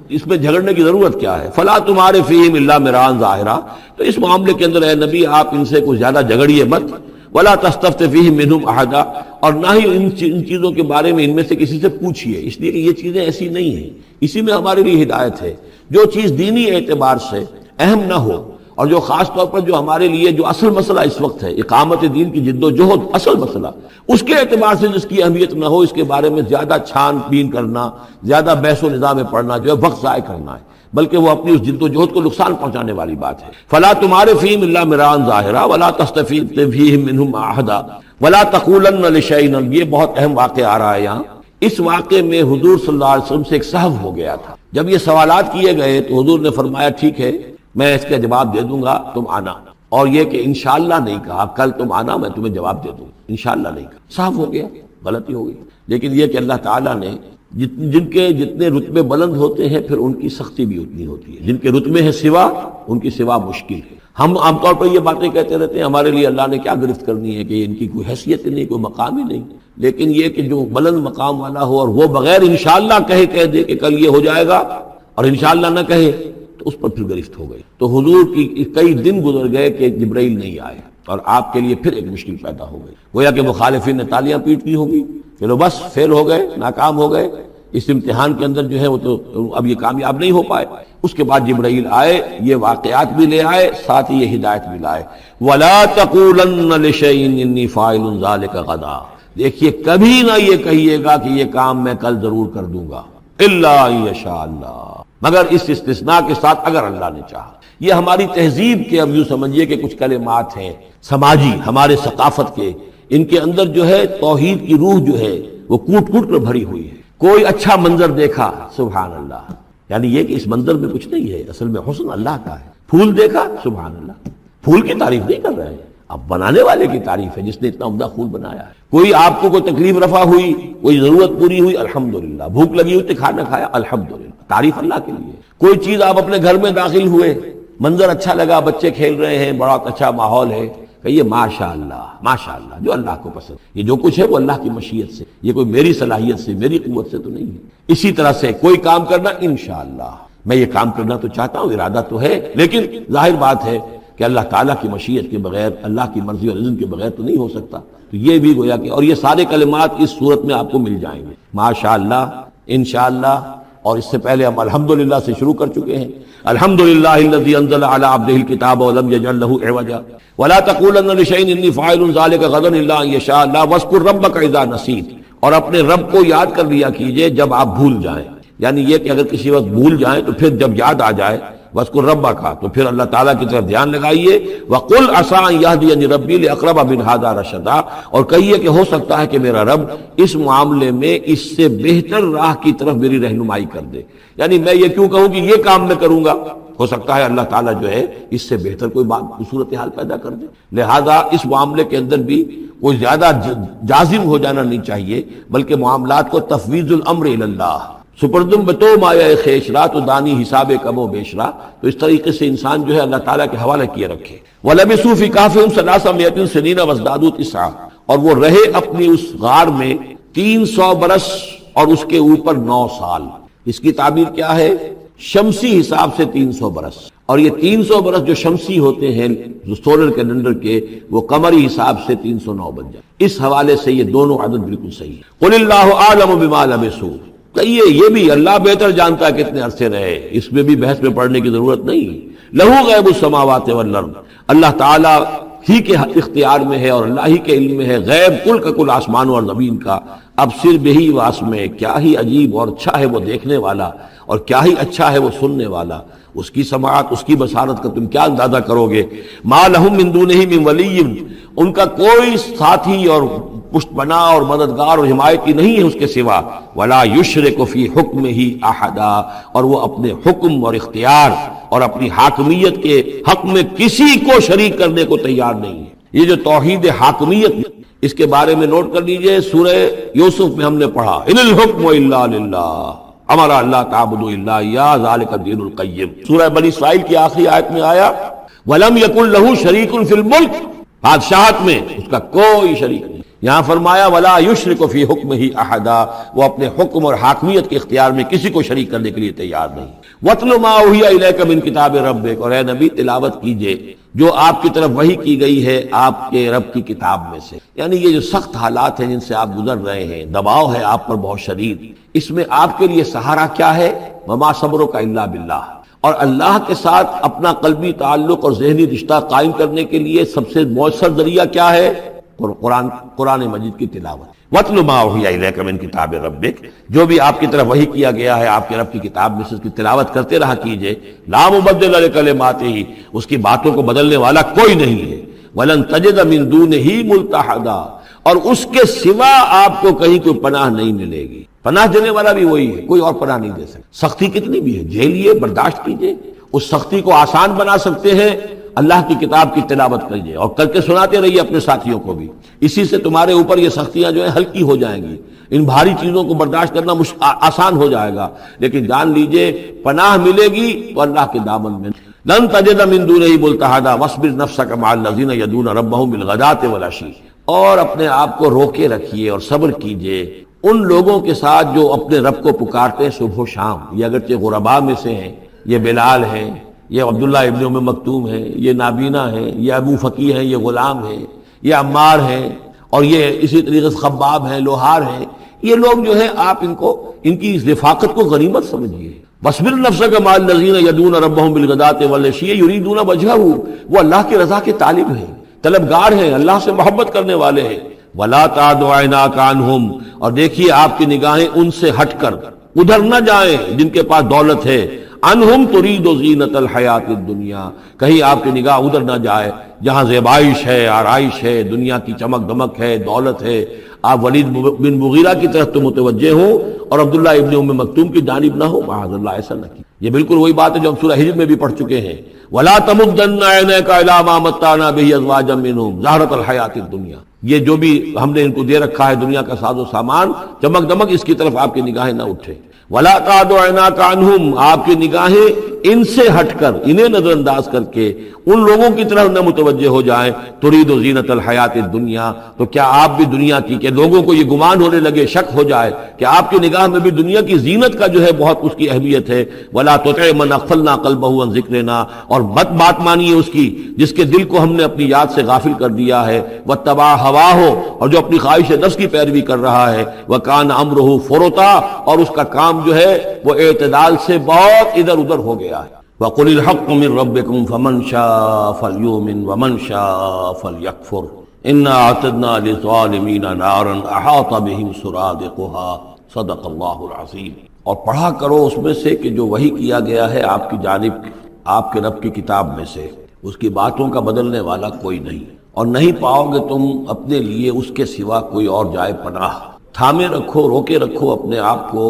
اس میں جھگڑنے کی ضرورت کیا ہے، فلا تمہارے فیہم الا مران ظاہرا، تو اس معاملے کے اندر اے نبی آپ ان سے کچھ زیادہ جھگڑیے مت، ولا تستفت فیہم منہم احدا، اور نہ ہی ان چیزوں کے بارے میں ان میں سے کسی سے پوچھیے، اس لیے کہ یہ چیزیں ایسی نہیں ہیں، اسی میں ہمارے لیے ہدایت ہے۔ جو چیز دینی اعتبار سے اہم نہ ہو، اور جو خاص طور پر جو ہمارے لیے جو اصل مسئلہ اس وقت ہے اقامت دین کی جد و جہد، اصل مسئلہ، اس کے اعتبار سے جس کی اہمیت نہ ہو، اس کے بارے میں زیادہ چھان بین کرنا، زیادہ بحث و نظام میں پڑھنا جو ہے وقت ضائع کرنا ہے، بلکہ وہ اپنی اس جد و جہد کو نقصان پہنچانے والی بات ہے۔ فلا تمہارے فیہم الا مران ظاہرا ولا تستفت فیہم منہم احدا ولا تقولن لشیء، یہ بہت اہم واقعہ آ رہا ہے یہاں۔ اس واقعے میں حضور صلی اللہ علیہ وسلم سے ایک سہو ہو گیا تھا، جب یہ سوالات کیے گئے تو حضور نے فرمایا ٹھیک ہے میں اس کا جواب دے دوں گا، تم آنا، اور یہ کہ انشاءاللہ نہیں کہا، کل تم آنا میں تمہیں جواب دے دوں، انشاءاللہ نہیں کہا، صاف ہو گیا، غلطی ہو گئی۔ لیکن یہ کہ اللہ تعالیٰ نے جن کے جتنے رتبے بلند ہوتے ہیں پھر ان کی سختی بھی اتنی ہوتی ہے، جن کے رتبے ہیں سوا ان کی سوا مشکل ہے۔ ہم عام طور پر یہ باتیں کہتے رہتے ہیں ہمارے لیے اللہ نے کیا گرفت کرنی ہے کہ ان کی کوئی حیثیت ہی نہیں، کوئی مقام ہی نہیں، لیکن یہ کہ جو بلند مقام والا ہو اور وہ بغیر انشاءاللہ کہہ دے کہ کل یہ ہو جائے گا اور انشاءاللہ نہ کہے تو اس پر پھر گرفت ہو گئی۔ تو حضور کی کئی دن گزر گئے کہ جبرائیل نہیں آئے اور آپ کے لیے پھر ایک مشکل پیدا ہو گئی، گویا کہ مخالفین نے تالیاں پیٹ دی ہوگی، چلو بس فیل ہو گئے، ناکام ہو گئے اس امتحان کے اندر، جو ہے وہ تو اب یہ کامیاب نہیں ہو پائے۔ اس کے بعد جبرائیل آئے، یہ واقعات بھی لے آئے، ساتھ ہی یہ ہدایت بھی لائے۔ وَلَا تَقُولَنَّ لِشَيْءٍ إِنِّي فَاعِلٌ ذَلِكَ غَدًا، دیکھیے کبھی نہ یہ کہیے گا کہ یہ کام میں کل ضرور کر دوں گا، إِلَّا إِن يَشَاءَ اللَّهُ، مگر اس استثناء کے ساتھ اگر اللہ نے چاہا۔ یہ ہماری تہذیب کے، اب یوں سمجھیے کہ کچھ کلمات ہیں سماجی، ہمارے ثقافت کے، ان کے اندر جو ہے توحید کی روح جو ہے وہ کوٹ کوٹ کر بھری ہوئی ہے۔ کوئی اچھا منظر دیکھا، سبحان اللہ، یعنی یہ کہ اس منظر میں کچھ نہیں ہے، اصل میں حسن اللہ کا ہے۔ پھول دیکھا، سبحان اللہ، پھول کی تعریف نہیں کر رہے ہیں، اب بنانے والے کی تعریف ہے جس نے اتنا عمدہ پھول بنایا ہے۔ کوئی آپ کو کوئی تکلیف رفع ہوئی، کوئی ضرورت پوری ہوئی، الحمدللہ، بھوک لگی ہوئی تو کھانا کھایا، الحمدللہ، تعریف اللہ کے لیے۔ کوئی چیز آپ اپنے گھر میں داخل ہوئے، منظر اچھا لگا، بچے کھیل رہے ہیں، بڑا اچھا ماحول ہے، کہیے ماشاءاللہ ماشاءاللہ، جو اللہ کو پسند، یہ جو کچھ ہے وہ اللہ کی مشیت سے، یہ کوئی میری صلاحیت سے، میری قوت سے تو نہیں ہے۔ اسی طرح سے کوئی کام کرنا، انشاءاللہ میں یہ کام کرنا تو چاہتا ہوں، ارادہ تو ہے، لیکن ظاہر بات ہے کہ اللہ تعالیٰ کی مشیت کے بغیر، اللہ کی مرضی اور اذن کے بغیر تو نہیں ہو سکتا۔ تو یہ بھی گویا کہ، اور یہ سارے کلمات اس صورت میں آپ کو مل جائیں گے، ماشاءاللہ، انشاءاللہ، اور اس سے پہلے ہم الحمدللہ سے شروع کر چکے ہیں۔ الحمدللہ الذی انزل علی عبدہ الکتاب ولم یجعل لہ عوجا ولا تقولن لشیء انی فاعل ذلک غدا الا ان یشاء اللہ واذکر ربک اذا نسیت، اور اپنے رب کو یاد کر لیا کیجئے جب آپ بھول جائیں، یعنی یہ کہ اگر کسی وقت بھول جائیں تو پھر جب یاد آ جائے وَاذْكُرْ رَبَّكَ، تو پھر اللہ تعالیٰ کی طرف دھیان لگائیے۔ وَقُلْ عَسَىٰ أَن يَهْدِيَنِ رَبِّي لِأَقْرَبَ مِنْ هَٰذَا رَشَدًا، اور کہیے کہ ہو سکتا ہے کہ میرا رب اس معاملے میں اس سے بہتر راہ کی طرف میری رہنمائی کر دے، یعنی میں یہ کیوں کہوں کہ یہ کام میں کروں گا، ہو سکتا ہے اللہ تعالیٰ جو ہے اس سے بہتر کوئی صورتحال پیدا کر دے۔ لہذا اس معاملے کے اندر بھی کوئی زیادہ جازم ہو جانا نہیں چاہیے، بلکہ معاملات کو تفویض الامر الی اللہ، سپردم بتو مایا خیشرا، تو دانی حساب کم و بیشرا، تو اس طریقے سے انسان جو ہے اللہ تعالیٰ کے حوالے کیے رکھے۔ وَلَبِثُوا فِي كَهْفِهِمْ ثَلَاثَ مِائَةٍ سِنِينَ وَازْدَادُوا تِسْعًا، اور وہ رہے اپنی اس غار میں 300 برس اور اس کے اوپر 9 سال۔ اس کی تعبیر کیا ہے؟ شمسی حساب سے 300 برس، اور یہ 300 برس جو شمسی ہوتے ہیں جو سولر کیلنڈر کے، وہ قمری حساب سے 309 بن جائے۔ اس حوالے سے یہ دونوں عدد بالکل صحیح ہے۔ قُلِ اللَّهُ أَعْلَمُ بِمَا لَبِثُوا، کہیے یہ بھی اللہ بہتر جانتا ہے کتنے عرصے رہے، اس میں بھی بحث میں پڑھنے کی ضرورت نہیں۔ لہو غیب السماوات والارض، اللہ تعالیٰ ہی کے اختیار میں ہے اور اللہ ہی کے علم میں ہے غیب کل کا کل آسمانوں اور زمین کا۔ اب صرف بہی واسمے، کیا ہی عجیب اور اچھا ہے وہ دیکھنے والا، اور کیا ہی اچھا ہے وہ سننے والا، اس کی سماعت، اس کی بصارت کا تم کیا اندازہ کرو گے۔ ما لہم من دونہ من ولی، ان کا کوئی ساتھی اور پشت پناہ اور مددگار اور حمایتی نہیں ہے اس کے سوا۔ ولا یشرک فی حکمہ احدا، اور وہ اپنے حکم اور اختیار اور اپنی حاکمیت کے حق میں کسی کو شریک کرنے کو تیار نہیں ہے۔ یہ جو توحید حاکمیت، اس کے بارے میں نوٹ کر لیجئے، سورہ یوسف میں ہم نے پڑھا ان الحکم الا للہ، امر اللہ تعبدوا الا ایاہ ذلک الدین القیم۔ سورہ بنی اسرائیل کی آخری آیت میں آیا ولم یکن لہ شریک فی الملک، بادشاہت میں اس کا کوئی شریک نہیں۔ یہاں فرمایا ولا یشرک فی حکمہ احدا، وہ اپنے حکم اور حاکمیت کے اختیار میں کسی کو شریک کرنے کے لیے تیار نہیں۔ وَاتْلُ مَا أُوحِیَ إِلَیْکَ مِن کتاب ربک، اور اے نبی تلاوت کیجئے جو آپ کی طرف وحی کی گئی ہے آپ کے رب کی کتاب میں سے۔ یعنی یہ جو سخت حالات ہیں جن سے آپ گزر رہے ہیں، دباؤ ہے آپ پر بہت شدید، اس میں آپ کے لیے سہارا کیا ہے؟ وَمَا صَبْرُکَ إِلَّا بِاللَّہ، اور اللہ کے ساتھ اپنا قلبی تعلق اور ذہنی رشتہ قائم کرنے کے لیے سب سے مؤثر ذریعہ کیا ہے؟ قرآن مجید کی تلاوت۔ وَاتْلُ مَا أُوحِیَ إِلَیْکَ مِن کتاب ربک، جو بھی آپ کی طرف وحی کیا گیا ہے آپ کے رب کی کتاب میں سے، اس کی تلاوت کرتے رہا کیجئے۔ لا مبدل لکلماتہ، اس کی باتوں کو بدلنے والا کوئی نہیں ہے۔ وَلَن تَجِدَ مِن دُونِہ مُلْتَحَدًا، اور اس کے سوا آپ کو کہیں کوئی پناہ نہیں ملے گی۔ پناہ دینے والا بھی وہی ہے، کوئی اور پناہ نہیں دے سکتا۔ سختی کتنی بھی ہے جھیلیے، برداشت کیجئے، اس سختی کو آسان بنا سکتے ہیں، اللہ کی کتاب کی تلاوت کریے اور کر کے سناتے رہیے اپنے ساتھیوں کو بھی، اسی سے تمہارے اوپر یہ سختیاں جو ہیں ہلکی ہو جائیں گی، ان بھاری چیزوں کو برداشت کرنا آسان ہو جائے گا۔ لیکن جان لیجئے پناہ ملے گی تو اللہ کے دامن میں۔ لن تجد من دونہ ملتحدا واصبر نفسک مع الذین یدعون ربهم بالغداۃ والعشی، اور اپنے آپ کو روکے رکھیے اور صبر کیجیے ان لوگوں کے ساتھ جو اپنے رب کو پکارتے ہیں صبح و شام۔ یہ اگرچہ غرباء میں سے ہیں، یہ بلال ہیں، یہ عبداللہ ابن ام مکتوم ہیں، یہ نابینا ہیں، یہ ابو فقی ہیں، یہ غلام ہیں، یہ عمار ہیں، اور یہ اسی طریقے سے خباب ہیں، لوہار ہیں۔ یہ لوگ جو ہیں آپ ان کی اس رفاقت کو غنیمت سمجھیے۔ وَاصْبِرْ نَفْسَكَ مَعَ الَّذِينَ يَدْعُونَ رَبَّهُم بِالْغَدَاةِ وَالْعَشِيِّ يُرِيدُونَ وَجْهَهُ، وہ اللہ کی رضا کے طالب ہیں، طلبگار ہیں، اللہ سے محبت کرنے والے ہیں۔ وَلَا تَعْدُ عَيْنَاكَ عَنْهُمْ، اور دیکھیے آپ کی نگاہیں ان سے ہٹ کر ادھر نہ جائیں جن کے پاس دولت ہے۔ عنہم ترید زینت الحیات الدنیا، کہیں آپ کی نگاہ ادھر نہ جائے جہاں زیبائش ہے، آرائش ہے، دنیا کی چمک دمک ہے، دولت ہے۔ آپ ولید بن مغیرہ کی طرف تو متوجہ ہوں اور عبداللہ ابن ام مکتوم کی جانب نہ ہو، معاذ اللہ ایسا نہ کی۔ یہ بالکل وہی بات ہے جو ہم سورہ ہجر میں بھی پڑھ چکے ہیں، وَلَا تَمُدَّنَّ عَيْنَيْكَ إِلَىٰ مَا مَتَّعْنَا بِهِ أَزْوَاجًا مِّنْهُمْ زَهْرَةَ الْحَيَاةِ الدُّنْيَا، یہ جو بھی ہم نے ان کو دے رکھا ہے دنیا کا ساز و سامان، چمک دمک، اس کی طرف آپ کی نگاہیں نہ اٹھے۔ وَلَا تَعْدُ عَيْنَاكَ عَنْهُمْ، آپ کی نگاہیں ان سے ہٹ کر، انہیں نظر انداز کر کے ان لوگوں کی طرف نہ متوجہ ہو جائیں۔ ترید زینت الحیات الدنیا، تو کیا آپ بھی دنیا کی، کہ لوگوں کو یہ گمان ہونے لگے، شک ہو جائے کہ آپ کی نگاہ میں بھی دنیا کی زینت کا جو ہے بہت اس کی اہمیت ہے۔ وَلَا تُطِعْ مَنْ أَغْفَلْنَا قَلْبَهُ عَنْ ذِكْرِنَا، اور مت بات مانیے اس کی جس کے دل کو ہم نے اپنی یاد سے غافل کر دیا ہے۔ وَاتَّبَعَ هَوَاهُ، اور جو اپنی خواہش نفس کی پیروی کر رہا ہے۔ وَكَانَ أَمْرُهُ فُرُطًا، اور اس کا کام جو ہے وہ اعتدال سے بہت ادھر ادھر ہو گیا ہے۔ وَقُلِ الْحَقُّ مِن رَّبِّكُمْ فَمَن شَاءَ فَلْيُؤْمِنْ وَمَن شَاءَ فَلْيَكْفُرْ إِنَّا أَعْتَدْنَا لِلظَّالِمِينَ نَارًا أَحَاطَ بِهِمْ سُرَادِقُهَا صدق اللہ العظیم۔ اور پڑھا کرو اس میں سے کہ جو وحی کیا گیا ہے آپ کی جانب آپ کے رب کی کتاب میں سے، اس کی باتوں کا بدلنے والا کوئی نہیں، اور نہیں پاؤ گے تم اپنے لیے اس کے سوا کوئی اور جائے پناہ۔ تھامے رکھو، روکے رکھو اپنے آپ کو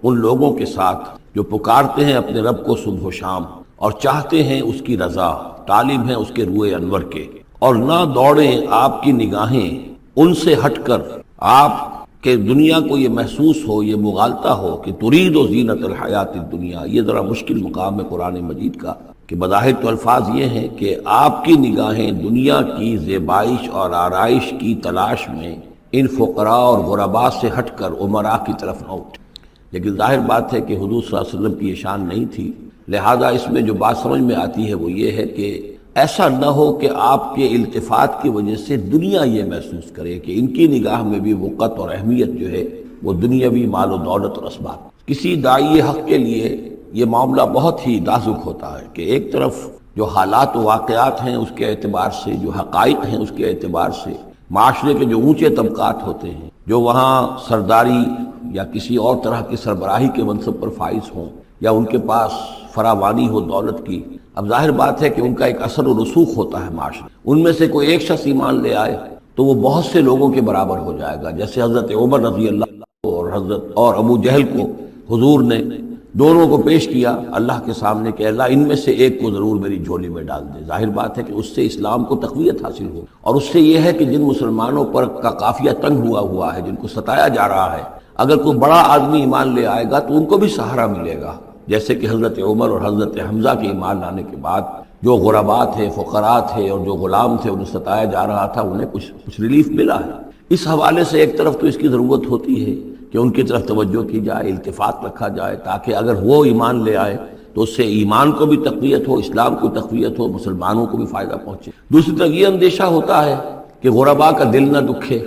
ان لوگوں کے ساتھ جو پکارتے ہیں اپنے رب کو صبح و شام اور چاہتے ہیں اس کی رضا، طالب ہیں اس کے روئے انور کے، اور نہ دوڑیں آپ کی نگاہیں ان سے ہٹ کر آپ کہ دنیا کو یہ محسوس ہو، یہ مغالطہ ہو کہ ترید و زینت الحیات الدنیا۔ یہ ذرا مشکل مقام ہے قرآن مجید کا کہ بظاہر تو الفاظ یہ ہیں کہ آپ کی نگاہیں دنیا کی زیبائش اور آرائش کی تلاش میں ان فقراء اور غرباء سے ہٹ کر امراء کی طرف نہ اٹھے، لیکن ظاہر بات ہے کہ حضور صلی اللہ علیہ وسلم کی یہ شان نہیں تھی، لہذا اس میں جو بات سمجھ میں آتی ہے وہ یہ ہے کہ ایسا نہ ہو کہ آپ کے التفات کی وجہ سے دنیا یہ محسوس کرے کہ ان کی نگاہ میں بھی وقت اور اہمیت جو ہے وہ دنیاوی مال و دولت اور اسباب۔ کسی داعی حق کے لیے یہ معاملہ بہت ہی نازک ہوتا ہے کہ ایک طرف جو حالات و واقعات ہیں اس کے اعتبار سے، جو حقائق ہیں اس کے اعتبار سے، معاشرے کے جو اونچے طبقات ہوتے ہیں جو وہاں سرداری یا کسی اور طرح کی سربراہی کے منصب پر فائز ہوں یا ان کے پاس فراوانی ہو دولت کی، اب ظاہر بات ہے کہ ان کا ایک اثر و رسوخ ہوتا ہے معاشرے۔ ان میں سے کوئی ایک شخص ایمان لے آئے تو وہ بہت سے لوگوں کے برابر ہو جائے گا، جیسے حضرت عمر رضی اللہ اور ابو جہل کو حضور نے دونوں کو پیش کیا اللہ کے سامنے کہ اللہ ان میں سے ایک کو ضرور میری جھولی میں ڈال دے۔ ظاہر بات ہے کہ اس سے اسلام کو تقویت حاصل ہو، اور اس سے یہ ہے کہ جن مسلمانوں پر کا قافیہ تنگ ہوا ہے، جن کو ستایا جا رہا ہے، اگر کوئی بڑا آدمی ایمان لے آئے گا تو ان کو بھی سہارا ملے گا، جیسے کہ حضرت عمر اور حضرت حمزہ کے ایمان لانے کے بعد جو غرباء تھے، فقراء تھے اور جو غلام تھے انہیں ستایا جا رہا تھا، انہیں کچھ ریلیف ملا ہے۔ اس حوالے سے ایک طرف تو اس کی ضرورت ہوتی ہے کہ ان کی طرف توجہ کی جائے، التفات رکھا جائے، تاکہ اگر وہ ایمان لے آئے تو اس سے ایمان کو بھی تقویت ہو، اسلام کو تقویت ہو، مسلمانوں کو بھی فائدہ پہنچے۔ دوسری طرف یہ اندیشہ ہوتا ہے کہ غرباء کا دل نہ دکھے،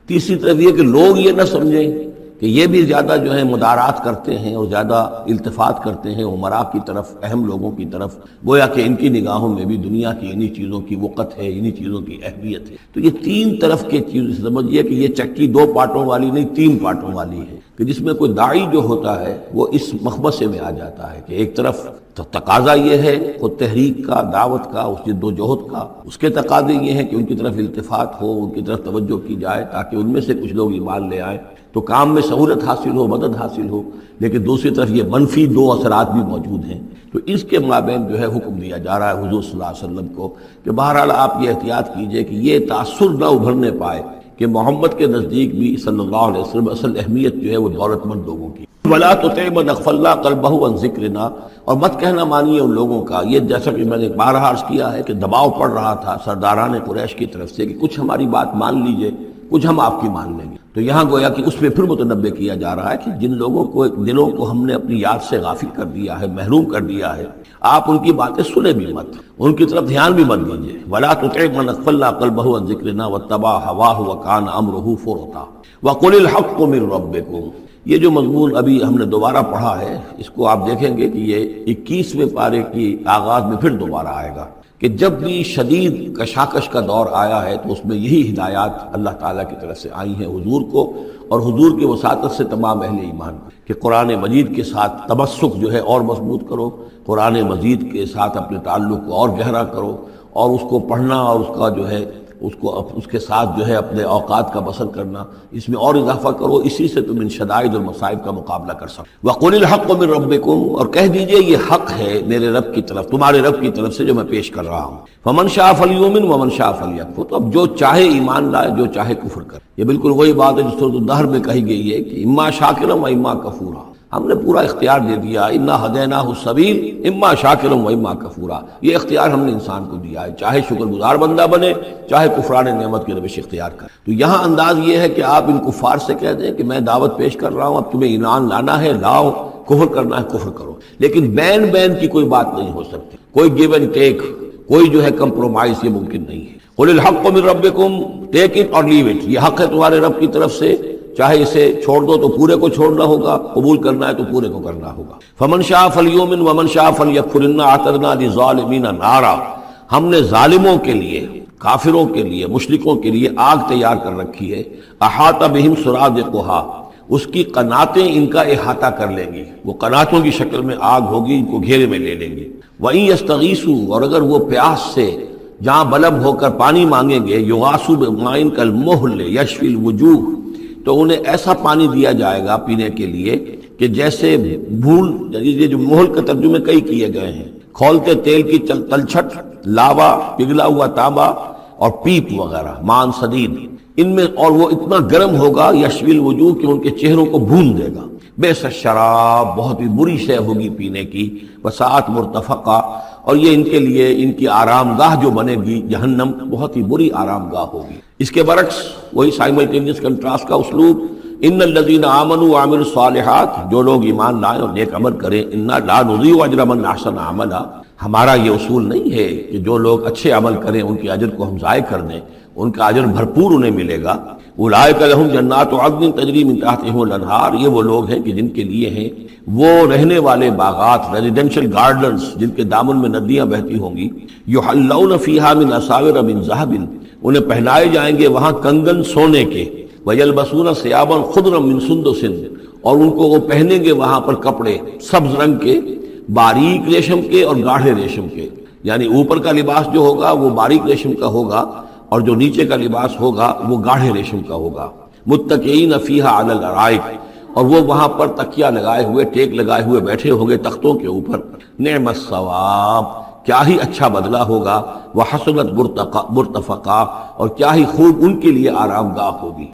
تیسری طرف یہ کہ لوگ یہ نہ سمجھیں کہ یہ بھی زیادہ جو ہے مدارات کرتے ہیں اور زیادہ التفات کرتے ہیں امراء کی طرف، اہم لوگوں کی طرف، گویا کہ ان کی نگاہوں میں بھی دنیا کی انہی چیزوں کی وقت ہے، انہی چیزوں کی اہمیت ہے۔ تو یہ تین طرف کے چیز سمجھیے کہ یہ چکی دو پارٹوں والی نہیں، تین پارٹوں والی ہے، کہ جس میں کوئی داعی جو ہوتا ہے وہ اس مخبصے میں آ جاتا ہے کہ ایک طرف تقاضا یہ ہے خود تحریک کا، دعوت کا، اس جد و جہد کا، اس کے تقاضے یہ ہیں کہ ان کی طرف التفات ہو، ان کی طرف توجہ کی جائے تاکہ ان میں سے کچھ لوگ ایمان لے آئیں تو کام میں سہولت حاصل ہو، مدد حاصل ہو، لیکن دوسری طرف یہ منفی دو اثرات بھی موجود ہیں۔ تو اس کے مابین جو ہے حکم دیا جا رہا ہے حضور صلی اللہ علیہ وسلم کو کہ بہرحال آپ یہ احتیاط کیجئے کہ یہ تاثر نہ ابھرنے پائے کہ محمد کے نزدیک بھی صلی اللہ علیہ وسلم اصل اہمیت جو ہے وہ دولت مند لوگوں کی۔ ولا تطع من اغفلنا قلبه عن ذکرنا، اور مت کہنا مانیے ان لوگوں کا، یہ جیسا کہ میں نے بارہا عرض کیا ہے کہ دباؤ پڑ رہا تھا سرداران قریش کی طرف سے کہ کچھ ہماری بات مان لیجئے، کچھ ہم آپ کی مان لیں گے۔ تو یہاں گویا کہ اس پہ پھر متنبہ کیا جا رہا ہے کہ جن لوگوں کو دلوں کو ہم نے اپنی یاد سے غافل کر دیا ہے، محروم کر دیا ہے، آپ ان کی باتیں سنیں بھی مت، ان کی طرف دھیان بھی مت دیجیے۔ ولا تطع من اغفلنا قلبه عن ذکرنا واتبع هواه وكان امره فرطا وقل الحق من ربكم۔ یہ جو مضمون ابھی ہم نے دوبارہ پڑھا ہے، اس کو آپ دیکھیں گے کہ یہ 21ویں پارے کی آغاز میں پھر دوبارہ آئے گا کہ جب بھی شدید کشاکش کا دور آیا ہے تو اس میں یہی ہدایات اللہ تعالیٰ کی طرف سے آئی ہیں حضور کو اور حضور کی وساطت سے تمام اہل ایمان کہ قرآن مجید کے ساتھ تمسک جو ہے اور مضبوط کرو، قرآن مجید کے ساتھ اپنے تعلق کو اور گہرا کرو، اور اس کو پڑھنا اور اس کا جو ہے اس کے ساتھ جو ہے اپنے اوقات کا بسر کرنا، اس میں اور اضافہ کرو، اسی سے تم ان شدائد اور مصائب کا مقابلہ کر سکو۔ وَقُلِ الْحَقُّ مِن رَبِّكُمْ، اور کہہ دیجئے یہ حق ہے میرے رب کی طرف، تمہارے رب کی طرف سے جو میں پیش کر رہا ہوں۔ فَمَن شَاءَ فَلْيُؤْمِنْ وَمَن شَاءَ فَلْيَكْفُرْ، تو اب جو چاہے ایمان لائے، جو چاہے کفر کرے۔ یہ بالکل وہی بات ہے جو سورۃ الدہر میں کہی گئی ہے کہ اما شاکرا و اما کفورا، ہم نے پورا اختیار دے دیا، انا ہدیناہ السبیل اما شاکرا و اما کفورا، یہ اختیار ہم نے انسان کو دیا ہے، چاہے شکر گزار بندہ بنے، چاہے کفران نعمت کی روش اختیار کرے۔ تو یہاں انداز یہ ہے کہ آپ ان کفار سے کہہ دیں کہ میں دعوت پیش کر رہا ہوں، اب تمہیں ایمان لانا ہے لاؤ، کفر کرنا ہے کفر کرو، لیکن بین کی کوئی بات نہیں ہو سکتی، کوئی گیو اینڈ ٹیک، کوئی جو ہے کمپرومائز یہ ممکن نہیں ہے۔ قل الحق من ربکم، ٹیک اٹ اور لیو اٹ، یہ حق ہے تمہارے رب کی طرف سے، چاہے اسے چھوڑ دو تو پورے کو چھوڑنا ہوگا، قبول کرنا ہے تو پورے کو کرنا ہوگا۔ فمن شاء فلیؤمن ومن شاء فلیکفر، انا اعتدنا للظالمین نارا، ہم نے ظالموں کے لیے، کافروں کے لیے، مشرکوں کے لیے آگ تیار کر رکھی ہے، احاط بہم سرادقھا، اس کی قناتیں ان کا احاطہ کر لیں گی، وہ قناتوں کی شکل میں آگ ہوگی، ان کو گھیرے میں لے لیں گی۔ وَإِن يَسْتَغِيثُوا، اور اگر وہ پیاس سے جہاں بلب ہو کر پانی مانگیں گے، یغاثوا بماء کالمہل یشفی الوجوہ، تو انہیں ایسا پانی دیا جائے گا پینے کے لیے کہ جیسے بھول، یہ جو مہل کا ترجمے کئی کیے گئے ہیں، کھولتے تیل کی تلچھٹ، لاوا، پگھلا ہوا تانبا اور پیپ وغیرہ، مان صدید، ان میں، اور وہ اتنا گرم ہوگا یشوی الوجوہ کہ ان کے چہروں کو بھون دے گا۔ بیس الشراب، بہت ہی بری شے ہوگی پینے کی، وساعت مرتفقہ، اور یہ ان کے لیے ان کی آرام گاہ جو بنے گی جہنم، بہت ہی بری آرام گاہ ہوگی۔ اس کے برعکس وہی سائملٹینیس کنٹراسٹ کا اسلوب، ان الذین آمنوا وعملوا الصالحات، جو لوگ ایمان لائیں اور نیک عمل کریں، انا لا نضیع اجر من احسن عملا، ہمارا یہ اصول نہیں ہے کہ جو لوگ اچھے عمل کریں ان کے اجر کو ہم ضائع کر دیں، ان کا اجر بھرپور انہیں ملے گا۔ اولئک لہم جنات عدن تجری من تحتہم الانہار، یہ وہ لوگ ہیں کہ جن کے لیے ہیں وہ رہنے والے باغات، ریزیڈینشل گارڈنز، جن کے دامن میں ندیاں بہتی ہوں گی، یحلون فیہا من اساور من ذہب، انہیں پہنائے جائیں گے وہاں کنگن سونے کے، ویلبسون ثیابا خضرا من سندس، اور ان کو وہ پہنیں گے وہاں پر کپڑے سبز رنگ کے، باریک ریشم کے اور گاڑھے ریشم کے، یعنی اوپر کا لباس جو ہوگا وہ باریک ریشم کا ہوگا اور جو نیچے کا لباس ہوگا وہ گاڑھے ریشم کا ہوگا۔ متکئین فیہا علی الارائک، اور وہ وہاں پر تکیہ لگائے ہوئے، ٹیک لگائے ہوئے بیٹھے ہوں گے تختوں کے اوپر۔ نعم الثواب، کیا ہی اچھا بدلہ ہوگا، وحسنت مرتفقہ، اور کیا ہی خوب ان کے لیے آرام گاہ ہوگی۔